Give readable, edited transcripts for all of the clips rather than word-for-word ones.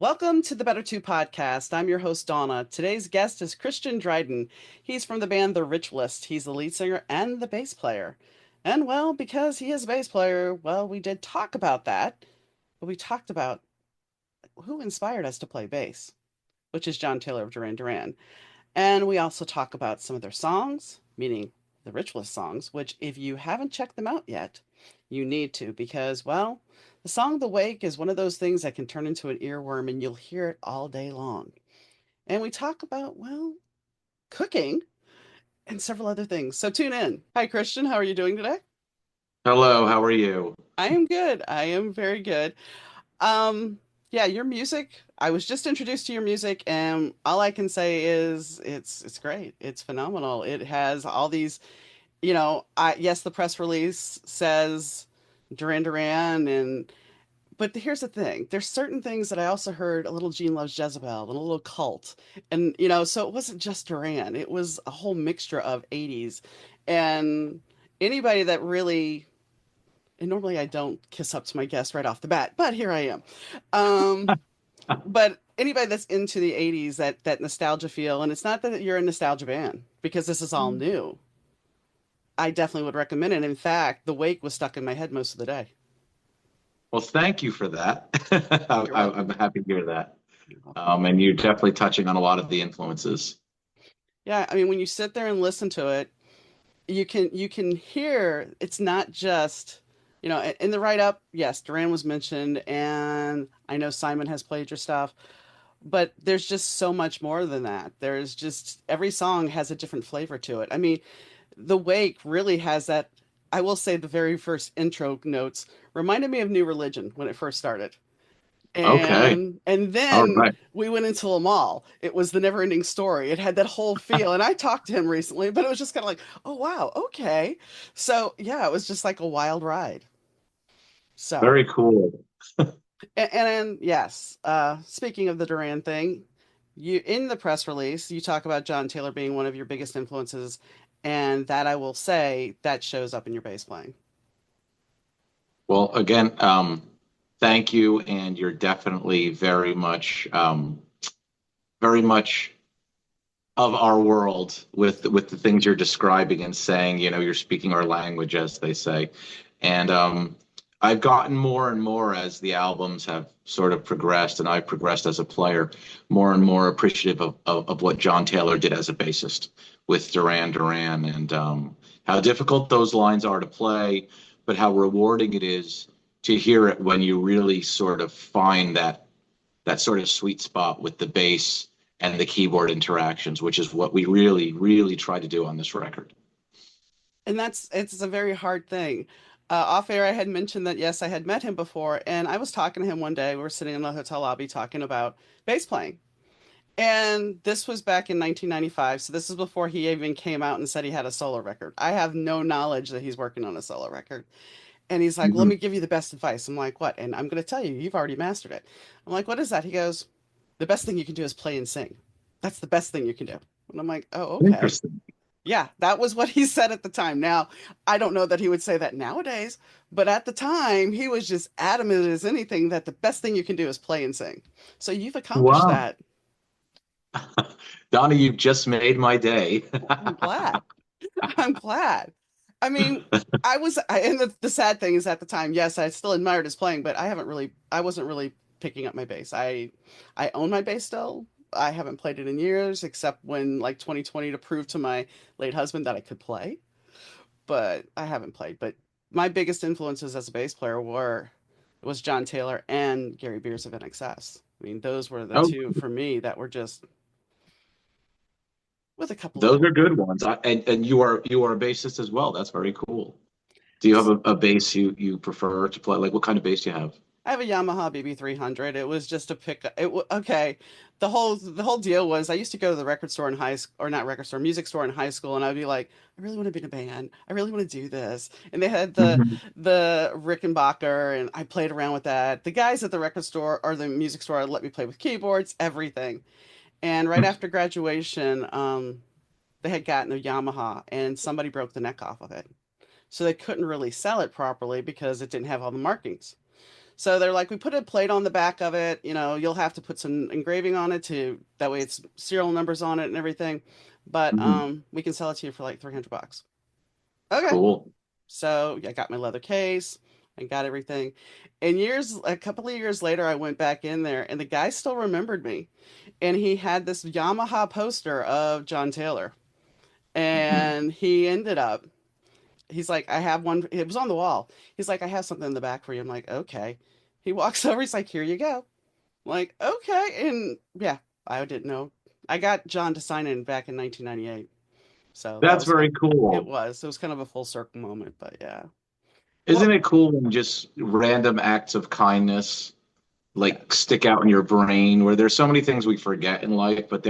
Welcome to the Better Two podcast. I'm your host, Donna. Today's guest is Christian Dryden. He's from the band The Ritualists. He's the lead singer and the bass player. And well, because he is a bass player, well, we did talk about that, but we talked about who inspired us to play bass, which is John Taylor of Duran Duran. And we also talk about some of their songs, meaning the Ritualist songs, which if you haven't checked them out yet, you need to because, well, the song The Wake is one of those things that can turn into an earworm and you'll hear it all day long. And we talk about, well, cooking and several other things. So tune in. Hi, Christian. How are you doing today? Hello, how are you? I am good. I am very good. Um, yeah, your music. I was just introduced to your music, and all I can say is it's great. It's phenomenal. It has all these, I yes, the press release says Duran Duran, and but here's the thing. There's certain things that I also heard a little Gene Loves Jezebel and a little Cult, and so it wasn't just Duran. It was a whole mixture of '80s, and anybody that really and normally I don't kiss up to my guest right off the bat, but here I am. Um, but anybody that's into the 80s, that nostalgia feel, and it's not that you're a nostalgia band because this is all new. I definitely would recommend it. In fact, The Wake was stuck in my head most of the day. Well, thank you for that. You're I'm welcome. happy to hear that. You're welcome. And you're definitely touching on a lot of the influences. Yeah, I mean, when you sit there and listen to it, you can hear it's not just in the write up. Yes, Duran was mentioned, and I know Simon has played your stuff, but there's just so much more than that. There's just every song has a different flavor to it. I mean, The Wake really has that. I will say the very first intro notes reminded me of New Religion when it first started. Okay. And All then right. we went into a mall. It was the never ending story. It had that whole feel. And I talked to him recently, but it was just kind of like, oh wow, okay. So yeah, it was just like a wild ride. So Very cool. and yes, speaking of the Duran thing, you in the press release, you talk about John Taylor being one of your biggest influences, and that I will say that shows up in your bass playing. Well, again, thank you, and you're definitely very much of our world with the things you're describing and saying. You're speaking our language, as they say. And I've gotten more and more as the albums have sort of progressed, and I've progressed as a player, more and more appreciative of what John Taylor did as a bassist with Duran Duran, and how difficult those lines are to play, but how rewarding it is to hear it when you really sort of find that sort of sweet spot with the bass and the keyboard interactions, which is what we really, really try to do on this record. And it's a very hard thing. Off air, I had mentioned that yes, I had met him before, and I was talking to him one day. We were sitting in the hotel lobby talking about bass playing. And this was back in 1995, so this is before he even came out and said he had a solo record. I have no knowledge that he's working on a solo record. And he's like, "Let Mhm. me give you the best advice." I'm like, "What?" And I'm going to tell you, you've already mastered it. I'm like, "What is that?" He goes, "The best thing you can do is play and sing. That's the best thing you can do." And I'm like, "Oh, okay." Interesting. Yeah, that was what he said at the time. Now, I don't know that he would say that nowadays, but at the time, he was just adamant as anything that the best thing you can do is play and sing. So you've accomplished Wow. that. Donnie, you've just made my day. I'm glad. I'm glad. I mean, and the sad thing is at the time, yes, I still admired his playing, but I wasn't really picking up my bass. I own my bass still. I haven't played it in years, except when like 2020 to prove to my late husband that I could play, but I haven't played. But my biggest influences as a bass player was John Taylor and Gary Beers of NXS. I mean, those were the Oh, two for me that were just with a couple those little. are good ones. And you are a bassist as well. That's very cool. Do you have a bass you prefer to play? Like, what kind of bass do you have? I have a Yamaha BB300. It was just a pick. Okay. The whole deal was I used to go to the record store in high school, or not record store, music store in high school, and I'd be like, I really want to be in a band. I really want to do this. And they had the Mhm. the Rickenbacker, and I played around with that. The guys at the record store or the music store let me play with keyboards, everything. And right after graduation, they had gotten a Yamaha, and somebody broke the neck off of it, so they couldn't really sell it properly because it didn't have all the markings. So they're like, we put a plate on the back of it. You'll have to put some engraving on it to that way it's serial numbers on it and everything. But Mhm. we can sell it to you for like $300. Okay. Cool. So I got my leather case, I got everything. And a couple of years later, I went back in there, and the guy still remembered me. And he had this Yamaha poster of John Taylor. Mhm. And he ended up, he's like, I have one. It was on the wall. He's like, I have something in the back for you. I'm like, okay. He walks over. He's like, here you go. I'm like, okay. And yeah, I didn't know. I got John to sign in back in 1998. So that That's was kind very of, it cool. was. It was kind of a full circle moment, but yeah. Isn't Well, it cool when just random acts of kindness yeah, like stick out in your brain where there's so many things we forget in life, but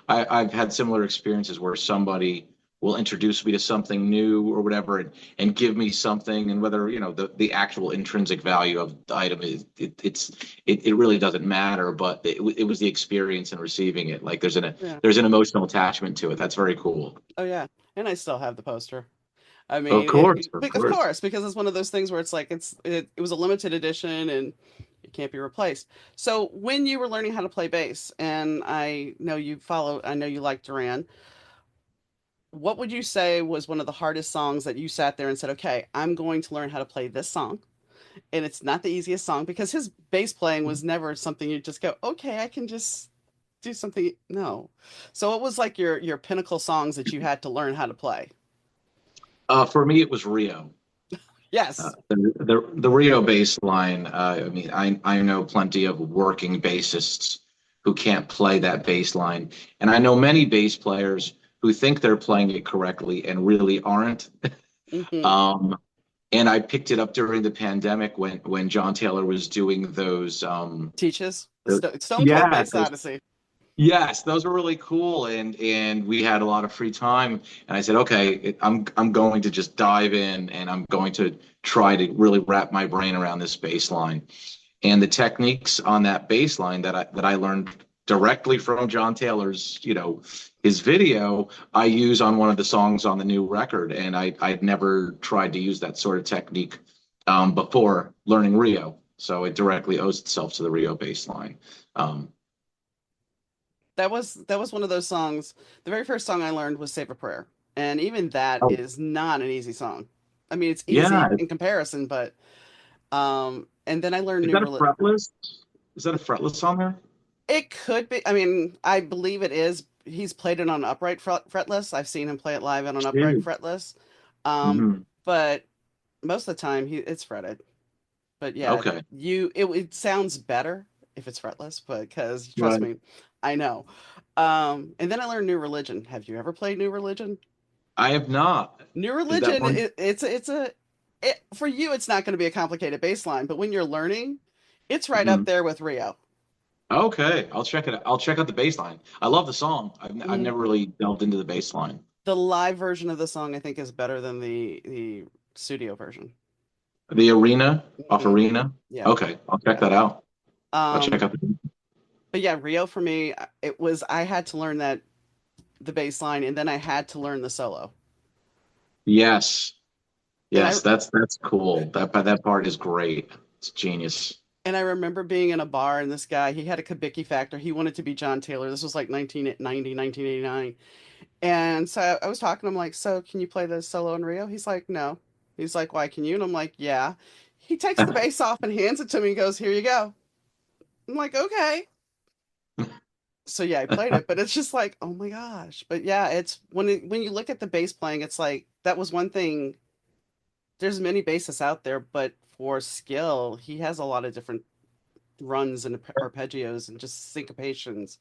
I've had similar experiences where somebody will introduce me to something new or whatever and give me something and whether the actual intrinsic value of the item is it really doesn't matter, but it was the experience in receiving it. Like yeah. there's an emotional attachment to it. That's very cool. Oh yeah, and I still have the poster. I Of mean, course, of of course. course, because it's one of those things where it's like it was a limited edition and it can't be replaced. So when you were learning how to play bass, and I know you like Duran. What would you say was one of the hardest songs that you sat there and said, "Okay, I'm going to learn how to play this song," and it's not the easiest song because his bass playing was never something you just go, "Okay, I can just do something." No. So it was like your pinnacle songs that you had to learn how to play. For me, it was Rio. Yes. The Rio bass line. I mean, I know plenty of working bassists who can't play that bass line, and I know many bass players who think they're playing it correctly and really aren't. Hmm. Um, and I picked it up during the pandemic when John Taylor was doing those. Teaches The, Stone Cold yeah, Bass those Odyssey. Yes, those were really cool, and we had a lot of free time, and I said, okay, I'm going to just dive in, and I'm going to try to really wrap my brain around this bass line, and the techniques on that bass line that I learned directly from John Taylor's, his video, I use on one of the songs on the new record, and I'd never tried to use that sort of technique before learning Rio, so it directly owes itself to the Rio bass line. Um, That was one of those songs. The very first song I learned was Save a Prayer, and even that oh, is not an easy song. I mean, it's easy yeah. in comparison, but and then I learned Is New that a Religion. fretless? Is that a fretless on there? It could be. I mean, I believe it is. He's played it on upright fretless. I've seen him play it live on an upright Dude. fretless. Hmm. But most of the time, it's fretted. But yeah, Okay. it sounds better if it's fretless, but because trust Right. me, I know. And then I learned New Religion. Have you ever played New Religion? I have not. New Is that Religion, one? for you, it's not going to be a complicated bass line, but when you're learning, it's right up Mhm. there with Rio. Okay, I'll check it out. I'll check out the bass line. I love the song. I've Mhm. never really delved into the bass line. The live version of the song, I think, is better than the studio version. The arena off Hmm. arena. Yeah, Okay, I'll check yeah. that out. I'll check Um, out the. but yeah, Rio for me, I had to learn the bass line, and then I had to learn the solo. Yes, And I yes, that's cool. That part is great. It's genius. and I remember being in a bar, and this guy, he had a Kabiki factor. He wanted to be John Taylor. This was like 1990, 1989. And so I was talking to him like, so can you play the solo in Rio? He's like, no. He's like, why can you? And I'm like, yeah. He takes the bass off and hands it to me and goes, here you go. I'm like, okay. So yeah, I played it, but it's just like, oh my gosh. But yeah, it's when you look at the bass playing, it's like that was one thing. There's many bassists out there, but for skill, he has a lot of different runs and arpeggios and just syncopations.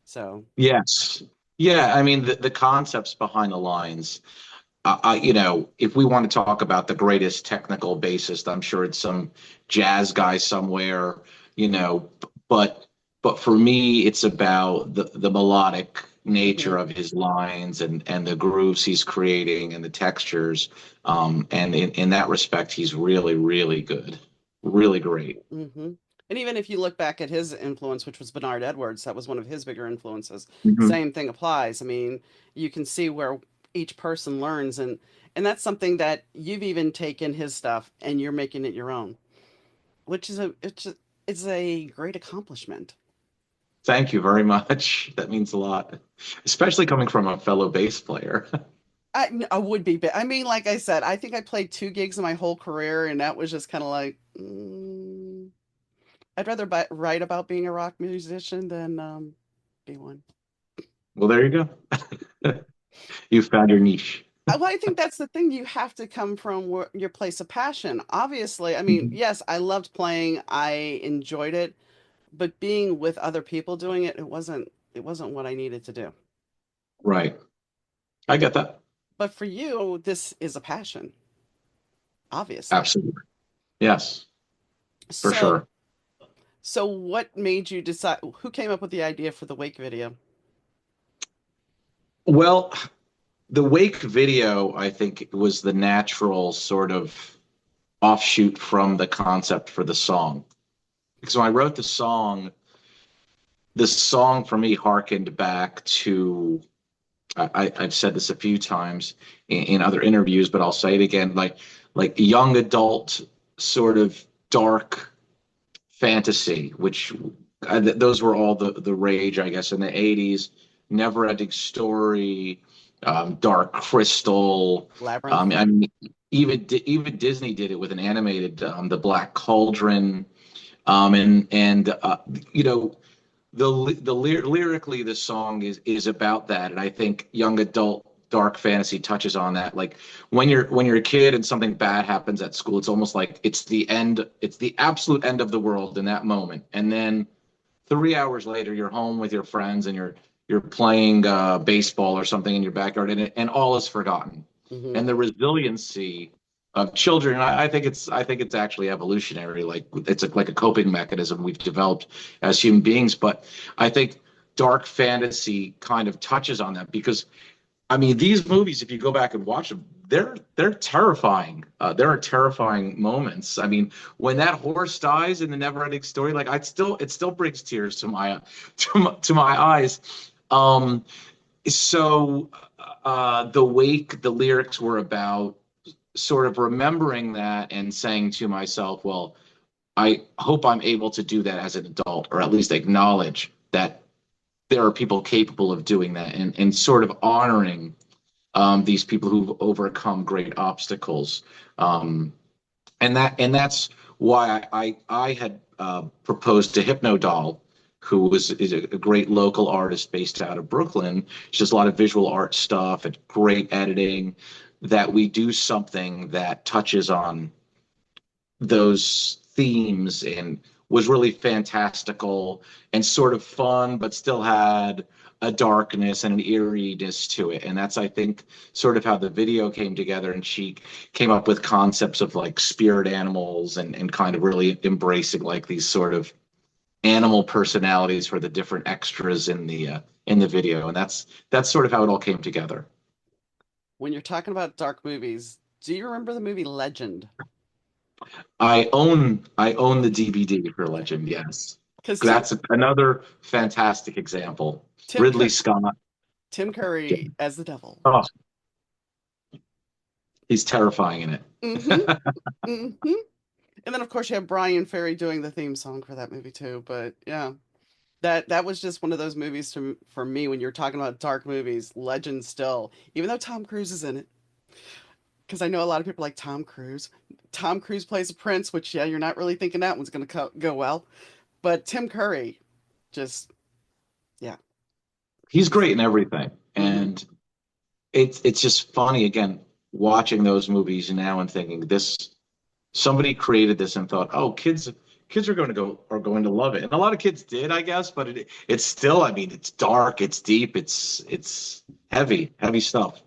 So, Yes. Yeah, I mean the concepts behind the lines. If we want to talk about the greatest technical bassist, I'm sure it's some jazz guy somewhere, you know, but but for me, it's about the melodic nature mhm. of his lines and the grooves he's creating and the textures. And in that respect, he's really, really good, really great. Hmm. And even if you look back at his influence, which was Bernard Edwards, that was one of his bigger influences. Mhm. Same thing applies. I mean, you can see where each person learns, and that's something that you've even taken his stuff and you're making it your own. which is it's a great accomplishment. Thank you very much. That means a lot, especially coming from a fellow bass player. I would be, but I mean, like I said, I think I played 2 gigs in my whole career, and that was just kind of like, I'd rather write about being a rock musician than be one. Well, there you go. You found your niche. Well, I think that's the thing. You have to come from your place of passion. Obviously, I mean, Mhm. yes, I loved playing. I enjoyed it, but being with other people doing it, it wasn't what I needed to do. Right. I get that. But for you, this is a passion, obviously. Absolutely. Yes, for So, sure. so what made you decide? Who came up with the idea for the Wake video? Well, the Wake video, I think, was the natural sort of offshoot from the concept for the song. Because when I wrote the song for me harkened back to I've said this a few times in other interviews, but I'll say it again, like young adult sort of dark fantasy, which those were all the rage, I guess, in the '80s. Never Ending Story, Dark Crystal. Labyrinth. I mean, even Disney did it with an animated, The Black Cauldron, and you know lyrically the song is about that, and I think young adult dark fantasy touches on that. Like when you're a kid and something bad happens at school, it's almost like it's the absolute end of the world in that moment, and then 3 hours later you're home with your friends and you're playing baseball or something in your backyard, and all is forgotten. Hmm. And the resiliency of children, I think it's actually evolutionary. Like it's like a coping mechanism we've developed as human beings. But I think dark fantasy kind of touches on that because I mean these movies, if you go back and watch them, they're terrifying. There are terrifying moments. I mean, when that horse dies in the Never-Ending Story, like it still brings tears to my to my eyes. Um, so the Wake, the lyrics were about sort of remembering that and saying to myself, well, I hope I'm able to do that as an adult, or at least acknowledge that there are people capable of doing that, and sort of honoring these people who've overcome great obstacles. Um, and that's why I had proposed to Hypno Doll, who is a great local artist based out of Brooklyn. She does a lot of visual art stuff and great editing. That we do something that touches on those themes and was really fantastical and sort of fun, but still had a darkness and an eeriness to it. And that's, I think, sort of how the video came together. And she came up with concepts of like spirit animals and kind of really embracing like these sort of animal personalities for the different extras in the video. And that's sort of how it all came together. When you're talking about dark movies, do you remember the movie Legend? I own the DVD for Legend, yes. Because That's another fantastic example. Tim Ridley Cur- Scott. Tim Yeah. Curry as the devil. Oh, he's terrifying in it. Mm-hmm. Mm-hmm. And then of course you have Brian Ferry doing the theme song for that movie too. But yeah, that was just one of those movies for me when you're talking about dark movies. Legend still, even though Tom Cruise is in it, because I know a lot of people like Tom Cruise. Tom Cruise plays a prince, which yeah, you're not really thinking that one's going to go well. But Tim Curry, just yeah, He's he's great in everything. mm-hmm. And it's just funny again watching those movies now and thinking this somebody created this and thought, oh, kids are going to love it. And a lot of kids did, I guess, but it's still, I mean, it's dark, it's deep, it's heavy stuff.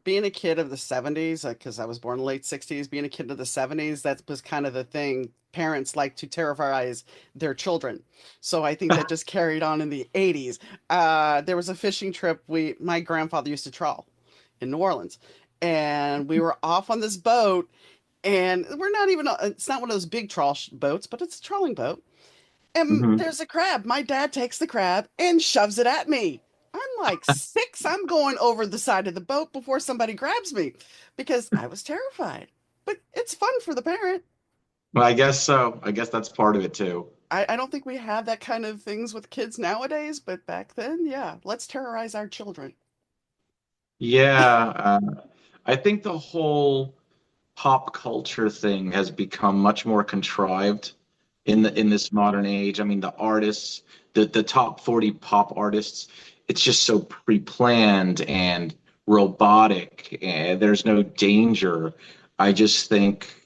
Being a kid of the 70s, because I was born in the late 60s, being a kid of the 70s, that was kind of the thing. Parents like to terrorize their children. So I think that just carried on in the 80s. There was a fishing trip my grandfather used to trawl in New Orleans. And we were off on this boat, and we're not even, it's not one of those big boats, but it's a trawling boat. And Mhm. there's a crab. My dad takes the crab and shoves it at me. I'm like 6. I'm going over the side of the boat before somebody grabs me because I was terrified. But it's fun for the parent. Well, I guess so. I guess that's part of it too. I don't think we have that kind of things with kids nowadays, but back then, yeah, let's terrorize our children. Yeah, I think the whole pop culture thing has become much more contrived in this modern age. I mean, the artists, the top 40 pop artists, it's just so pre-planned and robotic, and there's no danger. I just think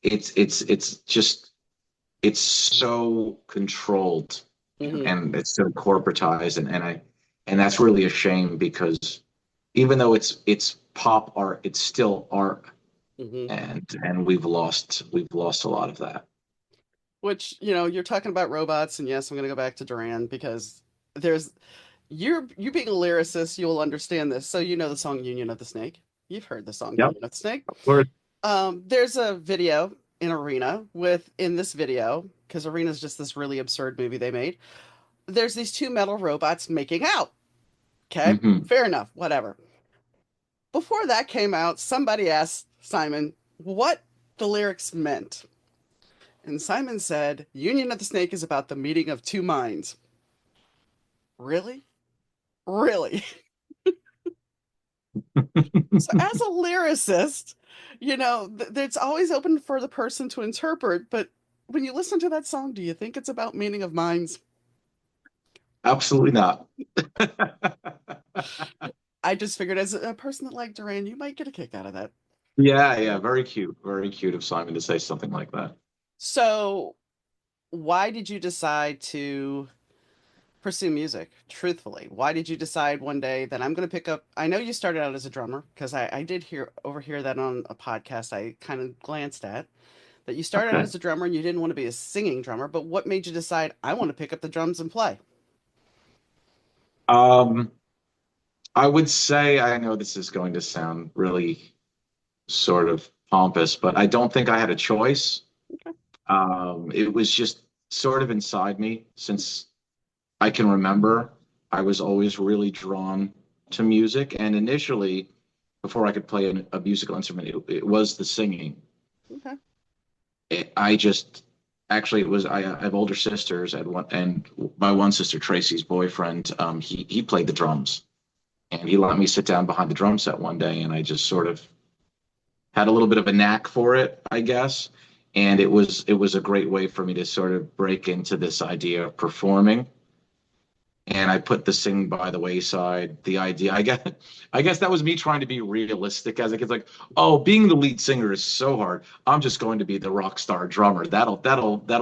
it's just it's so controlled Hmm. and it's so corporatized, and that's really a shame because even though it's pop art, it's still art, Hmm. and we've lost a lot of that. Which, you know, you're talking about robots, and yes, I'm going to go back to Duran because there's you being a lyricist, you'll understand this. So you know the song Union of the Snake. You've heard the song Yep, Union of the Snake. of course. There's a video in Arena with in this video, because Arena is just this really absurd movie they made. There's these two metal robots making out. Okay, Hmm. fair enough, whatever. Before that came out, somebody asked Simon what the lyrics meant. And Simon said, Union of the Snake is about the meeting of two minds. Really? Really? So, as a lyricist, you know, it's always open for the person to interpret, but when you listen to that song, do you think it's about meaning of minds? Absolutely not. I just figured as a person that liked Duran, you might get a kick out of that. Yeah, yeah, very cute of Simon to say something like that. So, why did you decide to pursue music? Truthfully, why did you decide one day that I'm going to pick up? I know you started out as a drummer because I did overhear that on a podcast I kind of glanced at that you started out Okay. as a drummer and you didn't want to be a singing drummer. But what made you decide I want to pick up the drums and play? Um, I would say I know this is going to sound really sort of pompous, but I don't think I had a choice. It was just sort of inside me since I can remember. I was always really drawn to music, and initially, before I could play a musical instrument, it was the singing. Okay. I just actually it was I have older sisters and my one sister Tracy's boyfriend he played the drums and he let me sit down behind the drum set one day and I just sort of had a little bit of a knack for it, I guess. And it was a great way for me to sort of break into this idea of performing. And I put the sing by the wayside. The idea, I guess that was me trying to be realistic as a kid. Like, oh, being the lead singer is so hard. I'm just going to be the rock star drummer. That'll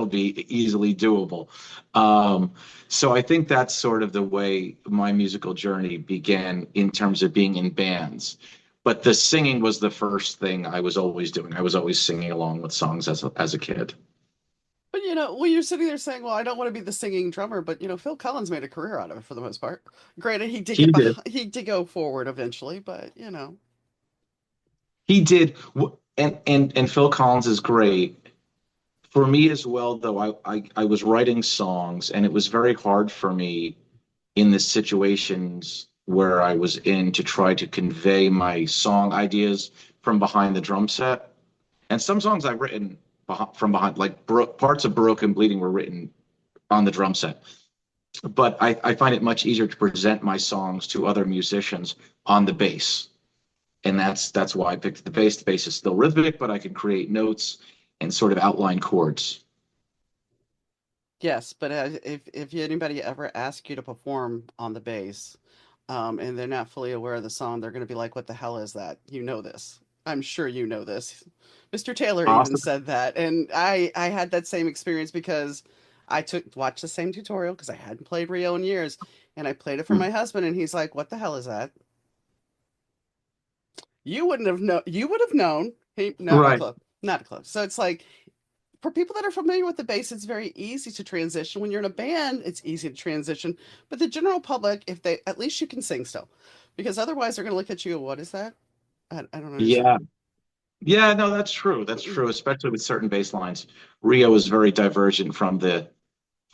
be easily doable. Um, so I think that's sort of the way my musical journey began in terms of being in bands. But the singing was the first thing I was always doing. I was always singing along with songs as a kid. But you know, well, you're sitting there saying, "Well, I don't want to be the singing drummer," but you know, Phil Collins made a career out of it for the most part. Granted, He did. he did go forward eventually, but you know, He did. And Phil Collins is great. For me as well, though, I was writing songs, and it was very hard for me in the situations where I was in to try to convey my song ideas from behind the drum set. And some songs I've written from behind, like parts of Broken Bleeding were written on the drum set. But I find it much easier to present my songs to other musicians on the bass. And that's why I picked the bass. The bass is still rhythmic, but I can create notes and sort of outline chords. yes. But if anybody ever asks you to perform on the bass, and they're not fully aware of the song, they're going to be like, "What the hell is that?" You know this. I'm sure you know this. Mr. Taylor even Awesome. said that, and I had that same experience because I took watched the same tutorial because I hadn't played Rio in years, and I played it for my husband, and he's like, "What the hell is that?" You wouldn't have known. You would have known. He no, not Right. close, not close. So it's like for people that are familiar with the bass, it's very easy to transition. When you're in a band, it's easy to transition. But the general public, if they at least you can sing still, because otherwise they're going to look at you. What is that? I don't understand. Yeah. Yeah, no, that's true. That's true, especially with certain bass lines. Rio is very divergent from the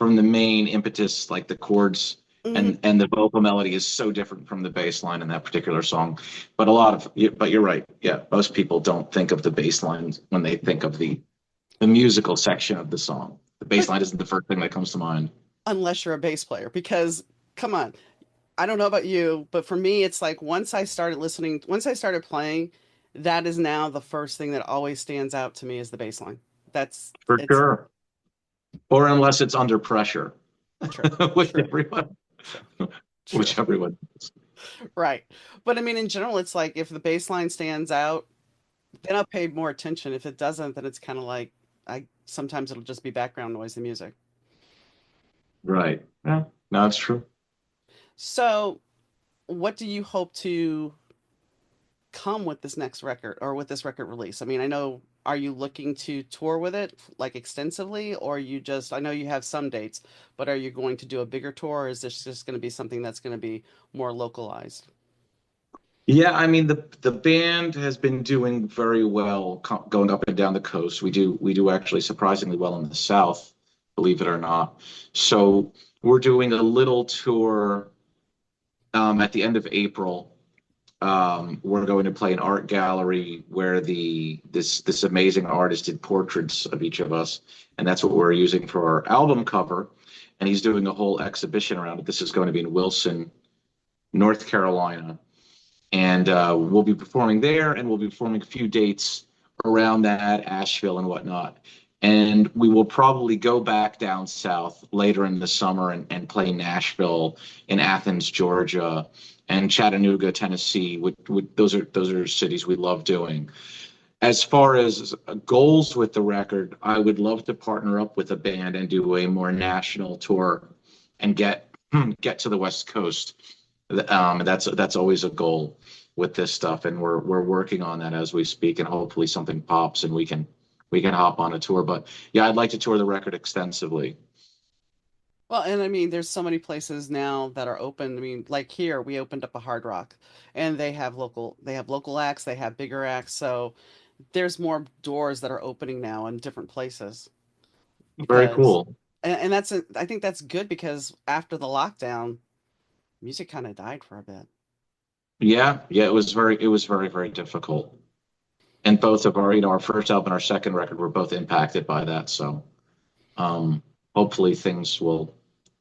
main impetus, like the chords Mhm. and the vocal melody is so different from the bass line in that particular song. But you're right. Yeah, most people don't think of the bass line when they think of the the musical section of the song. The bass But line isn't the first thing that comes to mind. unless you're a bass player, because come on, I don't know about you, but for me, it's like once I started playing, that is now the first thing that always stands out to me is the bass line. That's For it's sure. Or unless it's under pressure, true, which true, everyone, true, true. which everyone. Right. But I mean, in general, it's like if the bass line stands out, then I'll pay more attention. If it doesn't, then it's kind of like I sometimes it'll just be background noise, the music. Right. Yeah. No, it's true. So, what do you hope to come with this next record or with this record release? I mean, I know, are you looking to tour with it like extensively, or you just, I know you have some dates, but are you going to do a bigger tour, or is this just going to be something that's going to be more localized? Yeah, I mean the band has been doing very well going up and down the coast. We do actually surprisingly well in the South, believe it or not. So we're doing a little tour at the end of April. We're going to play an art gallery where this amazing artist did portraits of each of us, and that's what we're using for our album cover. And he's doing a whole exhibition around it. This is going to be in Wilson, North Carolina, and we'll be performing there, and we'll be performing a few dates around that, Asheville and whatnot. And we will probably go back down south later in the summer and play Nashville, in Athens, Georgia, and Chattanooga, Tennessee. Those are cities we love doing. As far as goals with the record, I would love to partner up with a band and do a more national tour and get to the West Coast. That's always a goal with this stuff, and we're working on that as we speak, and hopefully something pops and we can hop on a tour. But yeah, I'd like to tour the record extensively. Well, and I mean, there's so many places now that are open. I mean, like here, we opened up a Hard Rock, and they have local acts, they have bigger acts, so there's more doors that are opening now in different places Very because, cool. and I think that's good because after the lockdown, music kind of died for a bit. Yeah, yeah, it was very difficult. And both of our first album and our second record were both impacted by that. So um, hopefully things will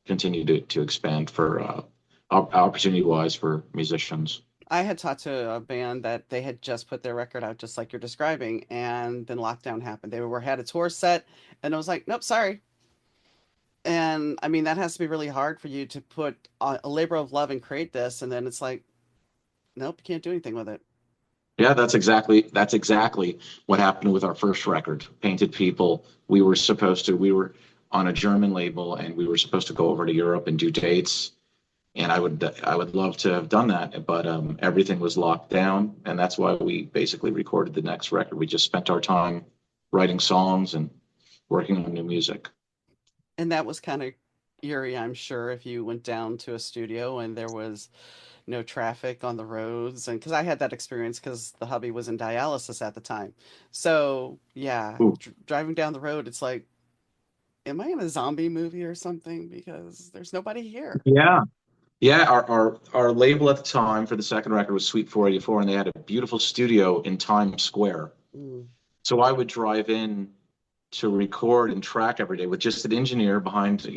continue to expand for opportunity wise for musicians. I had talked to a band that they had just put their record out, just like you're describing, and then lockdown happened. They were had a tour set, and it was like, nope, sorry. And I mean, that has to be really hard for you to put a labor of love and create this, and then it's like, nope, you can't do anything with it. Yeah, that's exactly what happened with our first record, Painted People. We were on a German label and we were supposed to go over to Europe and do dates. And I would love to have done that, but everything was locked down, and that's why we basically recorded the next record. We just spent our time writing songs and working on new music. And that was kind of eerie, I'm sure, if you went down to a studio and there was no traffic on the roads. And because I had that experience because the hubby was in dialysis at the time. So, yeah, Ooh. driving down the road, it's like, am I in a zombie movie or something? Because there's nobody here. Yeah. Yeah, our label at the time for the second record was Sweet 484, and they had a beautiful studio in Times Square. Mm. So I would drive in to record and track every day with just an engineer behind,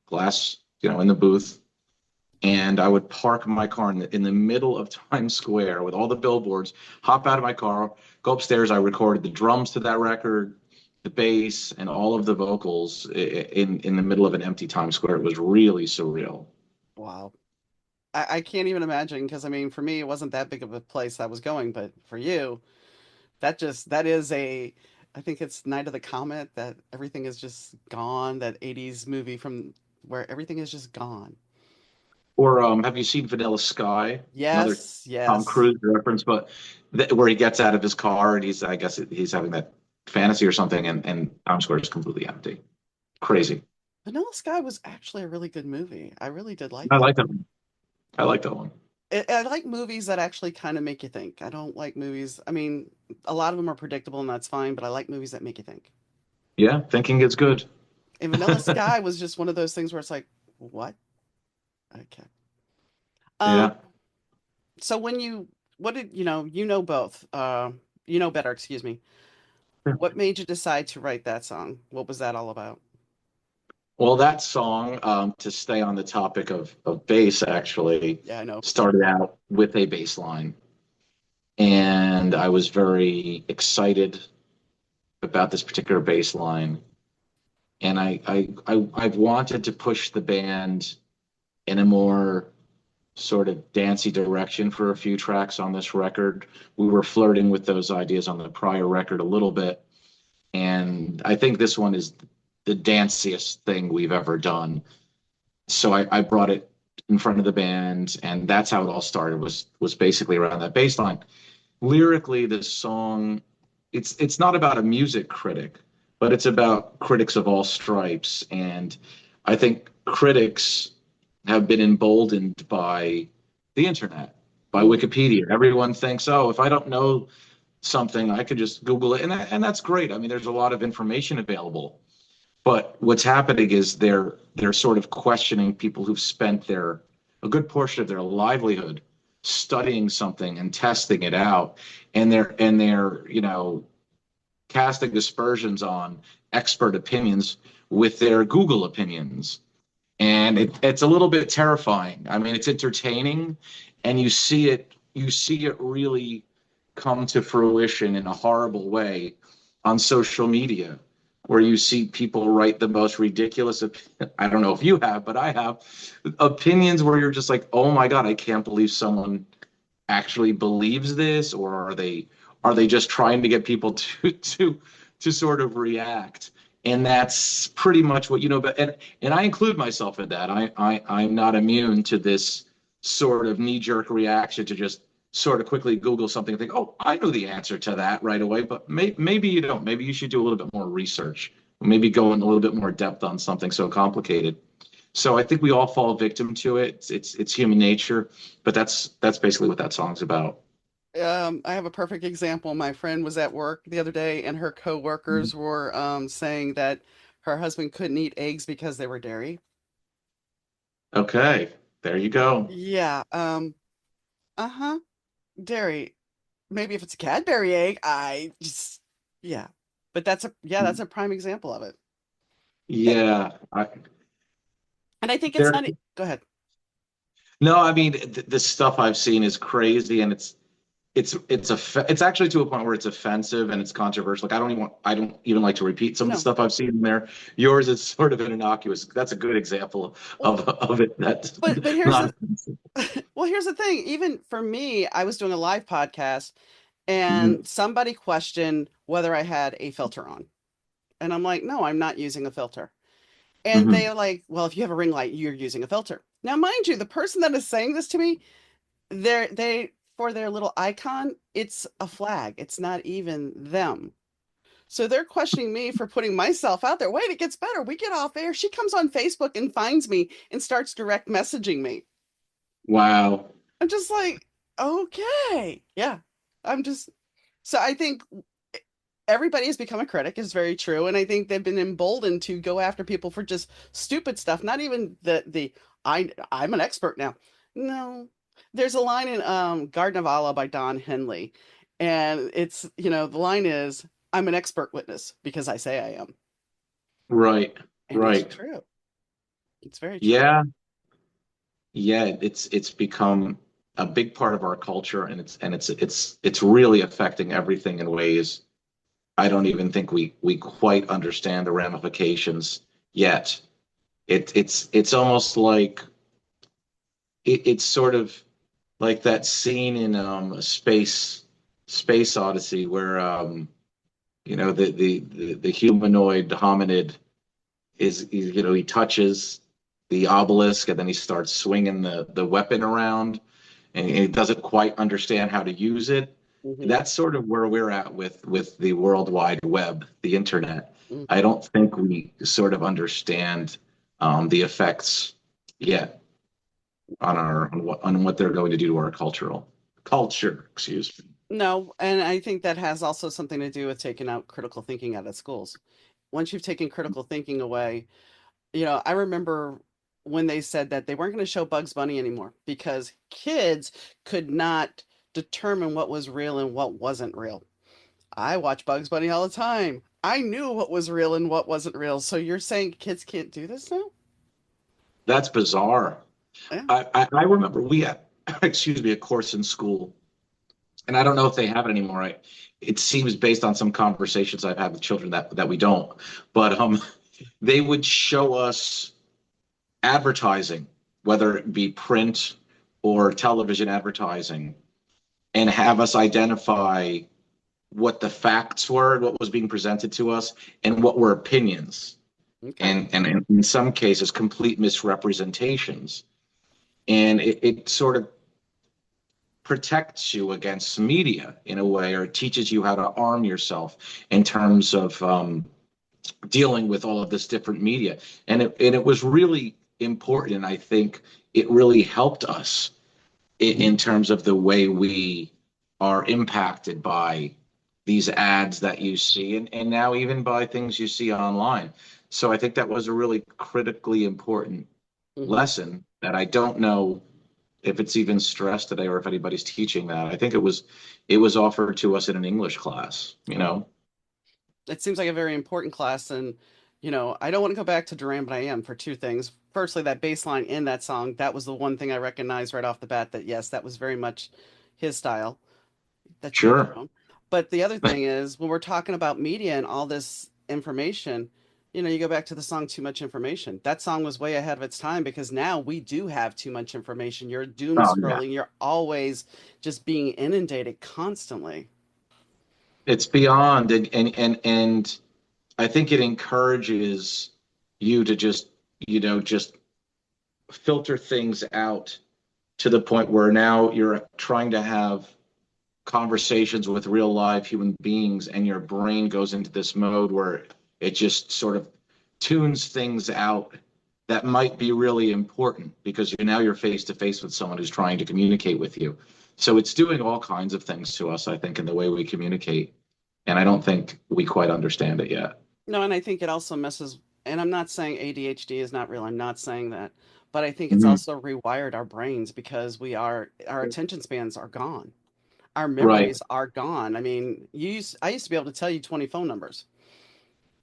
glass, in the booth. And I would park my car in the middle of Times Square with all the billboards, hop out of my car, go upstairs. I recorded the drums to that record, the bass, and all of the vocals in the middle of an empty Times Square. It was really surreal. Wow. I can't even imagine because I mean, for me, it wasn't that big of a place I was going, but for you, that is a, I think it's Night of the Comet that everything is just gone. That '80s movie from where everything is just gone. Or have you seen Vanilla Sky? Another Yes, Tom yes. Cruise reference, but where he gets out of his car and I guess he's having that fantasy or something, and Times Square is completely empty. Crazy. Vanilla Sky was actually a really good movie. I really did like I it. like that one. I like that one. I like movies that actually kind of make you think. I don't like movies. I mean, a lot of them are predictable and that's fine, but I like movies that make you think. Yeah, thinking is good. And Vanilla Sky was just one of those things where it's like, what? Okay. Um, Yeah. so when you, what did, you know both, you know better, excuse me. what made you decide to write that song? What was that all about? Well, that song, to stay on the topic of bass, actually Yeah, I know. started out with a bass line. And I was very excited about this particular bass line. And I've wanted to push the band in a more sort of dancey direction for a few tracks on this record. We were flirting with those ideas on the prior record a little bit. And I think this one is the danciest thing we've ever done. So I brought it in front of the band, and that's how it all started. Was basically around that bass line. Lyrically, this song, it's not about a music critic, but it's about critics of all stripes. And I think critics have been emboldened by the internet, by Hmm. Wikipedia. Everyone thinks, oh, if I don't know something, I could just Google it, and that's great. I mean, there's a lot of information available. But what's happening is they're sort of questioning people who've spent their a good portion of their livelihood studying something and testing it out, and they're casting aspersions on expert opinions with their Google opinions, and it's a little bit terrifying. I mean, it's entertaining, and you see it really come to fruition in a horrible way on social media, where you see people write the most ridiculous. I don't know if you have, but I have opinions where you're just like, oh my god, I can't believe someone actually believes this, or are they just trying to get people to sort of react? And that's pretty much what but and I include myself in that. I'm not immune to this sort of knee-jerk reaction to just sort of quickly Google something and think, oh, I know the answer to that right away. But maybe you don't. Maybe you should do a little bit more research, maybe go in a little bit more depth on something so complicated. So I think we all fall victim to it. It's human nature, but that's basically what that song's about. I have a perfect example. My friend was at work the other day, and her coworkers were saying that her husband couldn't eat eggs because they were dairy. Okay, there you go. Yeah. Uh-huh. Dairy. Maybe if it's a Cadbury egg, I just yeah. But that's a prime example of it. A- Yeah, And I think it's there. not. Go ahead. No, I mean the stuff I've seen is crazy, and it's actually to a point where it's offensive and it's controversial. Like I don't even like to repeat some of the No. stuff I've seen in there. Yours is sort of an innocuous. That's a good example Well, of it. That's but here's not the offensive. well, here's the thing. Even for me, I was doing a live podcast and Mhm, somebody questioned whether I had a filter on. And I'm like, "No, I'm not using a filter." And mhm. they're like, "Well, if you have a ring light, you're using a filter." Now, mind you, the person that is saying this to me, they for their little icon, it's a flag. It's not even them. So they're questioning me for putting myself out there. Wait, it gets better. We get off air. She comes on Facebook and finds me and starts direct messaging me. Wow. I'm just like, okay. Yeah. I'm just so I think everybody has become a critic is very true. And I think they've been emboldened to go after people for just stupid stuff. Not even the I'm an expert now. No. There's a line in Garden of Allah by Don Henley. And the line is, I'm an expert witness because I say I am. Right. And it's Right. true. It's very true. Yeah. Yeah. It's become a big part of our culture, and it's really affecting everything in ways I don't even think we quite understand the ramifications yet. It's almost like it's sort of like that scene in Space Odyssey where the humanoid hominid he touches the obelisk, and then he starts swinging the weapon around, and he doesn't quite understand how to use it. Hmm. That's sort of where we're at with the World Wide Web, the internet. I Hmm. don't think we sort of understand the effects yet on what they're going to do to our culture. Excuse me. No, and I think that has also something to do with taking out critical thinking out of schools. Once you've taken critical thinking away, I remember when they said that they weren't going to show Bugs Bunny anymore because kids could not determine what was real and what wasn't real. I watch Bugs Bunny all the time. I knew what was real and what wasn't real. So you're saying kids can't do this now? That's bizarre. Yeah. I remember we had, excuse me, a course in school, and I don't know if they have it anymore. It seems based on some conversations I've had with children that we don't. But they would show us advertising, whether it be print or television advertising, and have us identify what the facts were, what was being presented to us, and what were opinions, Okay. and in some cases, complete misrepresentations. And it sort of protects you against media in a way, or it teaches you how to arm yourself in terms of dealing with all of this different media. And it was really important. I think it really helped us in terms of the way we are impacted by these ads that you see, and now even by things you see online. So I think that was a really critically important Hmm. lesson that I don't know if it's even stressed today or if anybody's teaching that. I think it was offered to us in an English class, you Oh, know. it seems like a very important class. And, I don't want to go back to Duran, but I am for two things. Firstly, that bass line in that song, that was the one thing I recognized right off the bat that, yes, that was very much his style, that you have your Sure. own. But the other thing is, when we're talking about media and all this information, you go back to the song Too Much Information. That song was way ahead of its time because now we do have too much information. You're doom Oh yeah. scrolling, you're always just being inundated constantly. It's beyond, and I think it encourages you to just filter things out to the point where now you're trying to have conversations with real live human beings, and your brain goes into this mode where it just sort of tunes things out that might be really important because you're face to face with someone who's trying to communicate with you. So it's doing all kinds of things to us, I think, in the way we communicate. And I don't think we quite understand it yet. No, and I think it also messes, and I'm not saying ADHD is not real, I'm not saying that, but I think it's Mhm. also rewired our brains because our attention spans are gone. Our Right, memories are gone. I mean, I used to be able to tell you 20 phone numbers.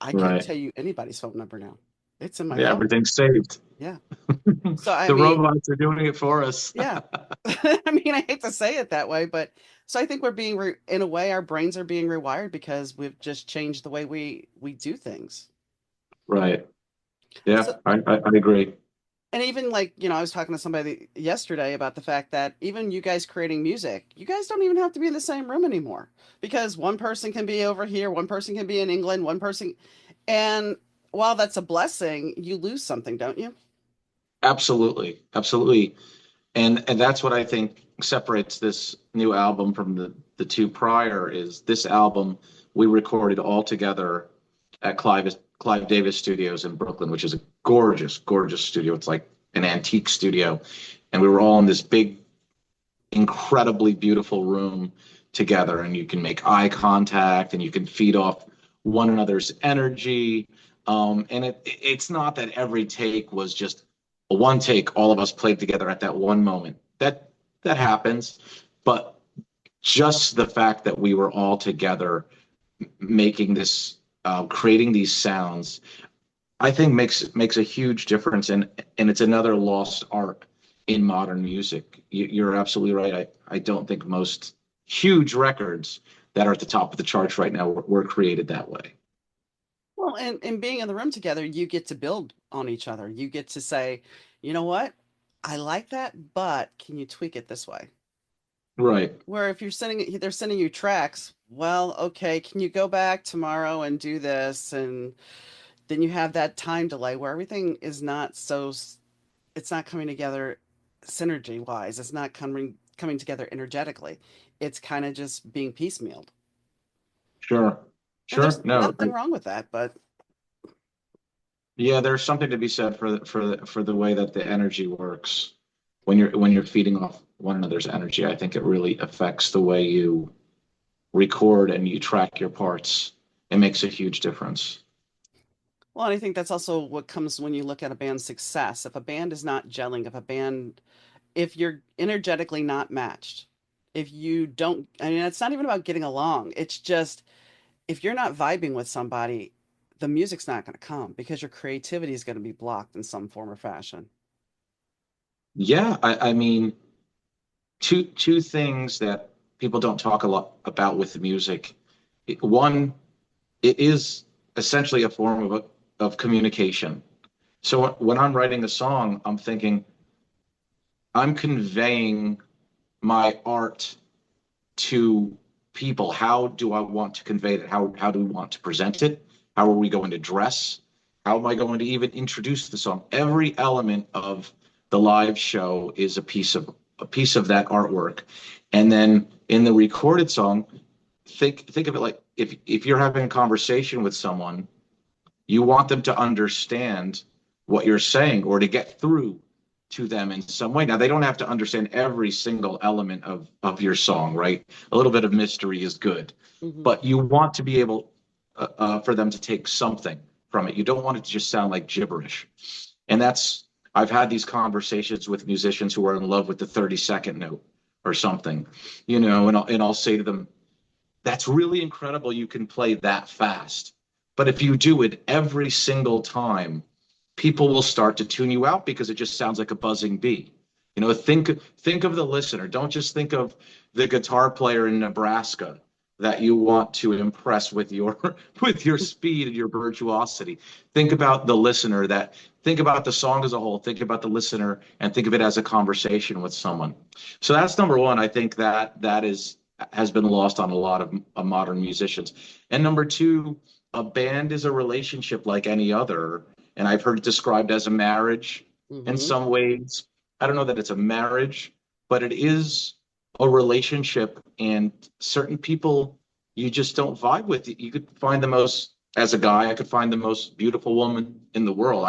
I can't right. tell you anybody's phone number now. It's in my Yeah, phone. everything's saved. Yeah. So I The mean, robots are doing it for us. yeah. I mean, I hate to say it that way, but so I think we're in a way, our brains are being rewired because we've just changed the way we do things. Right. Yeah, So, I agree. and even like, I was talking to somebody yesterday about the fact that even you guys creating music, you guys don't even have to be in the same room anymore because one person can be over here, one person can be in England, one person, and while that's a blessing, you lose something, don't you? Absolutely. Absolutely. And that's what I think separates this new album from the two prior is this album we recorded all together at Clive Davis Studios in Brooklyn, which is a gorgeous, gorgeous studio. It's like an antique studio. And we were all in this big, incredibly beautiful room together, and you can make eye contact and you can feed off one another's energy. And it's not that every take was just a one take, all of us played together at that one moment. That happens, but just the fact that we were all together making this, creating these sounds, I think makes a huge difference, and it's another lost art in modern music. You're absolutely right. I don't think most huge records that are at the top of the charts right now were created that way. Well, and being in the room together, you get to build on each other. You get to say, you know what? I like that, but can you tweak it this way? Right. Where if they're sending you tracks, well, okay, can you go back tomorrow and do this? And then you have that time delay where everything is not it's not coming together synergy wise. It's not coming together energetically. It's kind of just being piecemealed. Sure. And there's Sure. No. nothing wrong with that, but Yeah, there's something to be said for the way that the energy works when you're feeding off one another's energy. I think it really affects the way you record and you track your parts. It makes a huge difference. well, and I think that's also what comes when you look at a band's success. If a band is not gelling, if you're energetically not matched, if you don't, I mean, it's not even about getting along. It's just if you're not vibing with somebody, the music's not going to come because your creativity is going to be blocked in some form or fashion. Yeah, I mean, two things that people don't talk a lot about with the music. One, it is essentially a form of communication. So when I'm writing a song, I'm thinking I'm conveying my art to people. How do I want to convey that? How do we want to present it? How are we going to dress? How am I going to even introduce the song? Every element of the live show is a piece of that artwork. And then in the recorded song, think of it like if you're having a conversation with someone, you want them to understand what you're saying or to get through to them in some way. Now, they don't have to understand every single element of your song, right? A little bit of mystery is good, Hmm. but you want to be able for them to take something from it. You don't want it to just sound like gibberish. And that's, I've had these conversations with musicians who are in love with the 30-second note or something, and I'll say to them, that's really incredible you can play that fast. But if you do it every single time, people will start to tune you out because it just sounds like a buzzing bee. Think of the listener. Don't just think of the guitar player in Nebraska that you want to impress with your with your speed and your virtuosity. Think about the listener that think about the song as a whole, think about the listener and think of it as a conversation with someone. So that's number one. I think that is has been lost on a lot of modern musicians. And number two, a band is a relationship like any other. And I've heard it described as a marriage in Hmm. some ways. I don't know that it's a marriage, but it is a relationship. And certain people you just don't vibe with. You could find the most, as a guy, I could find the most beautiful woman in the world.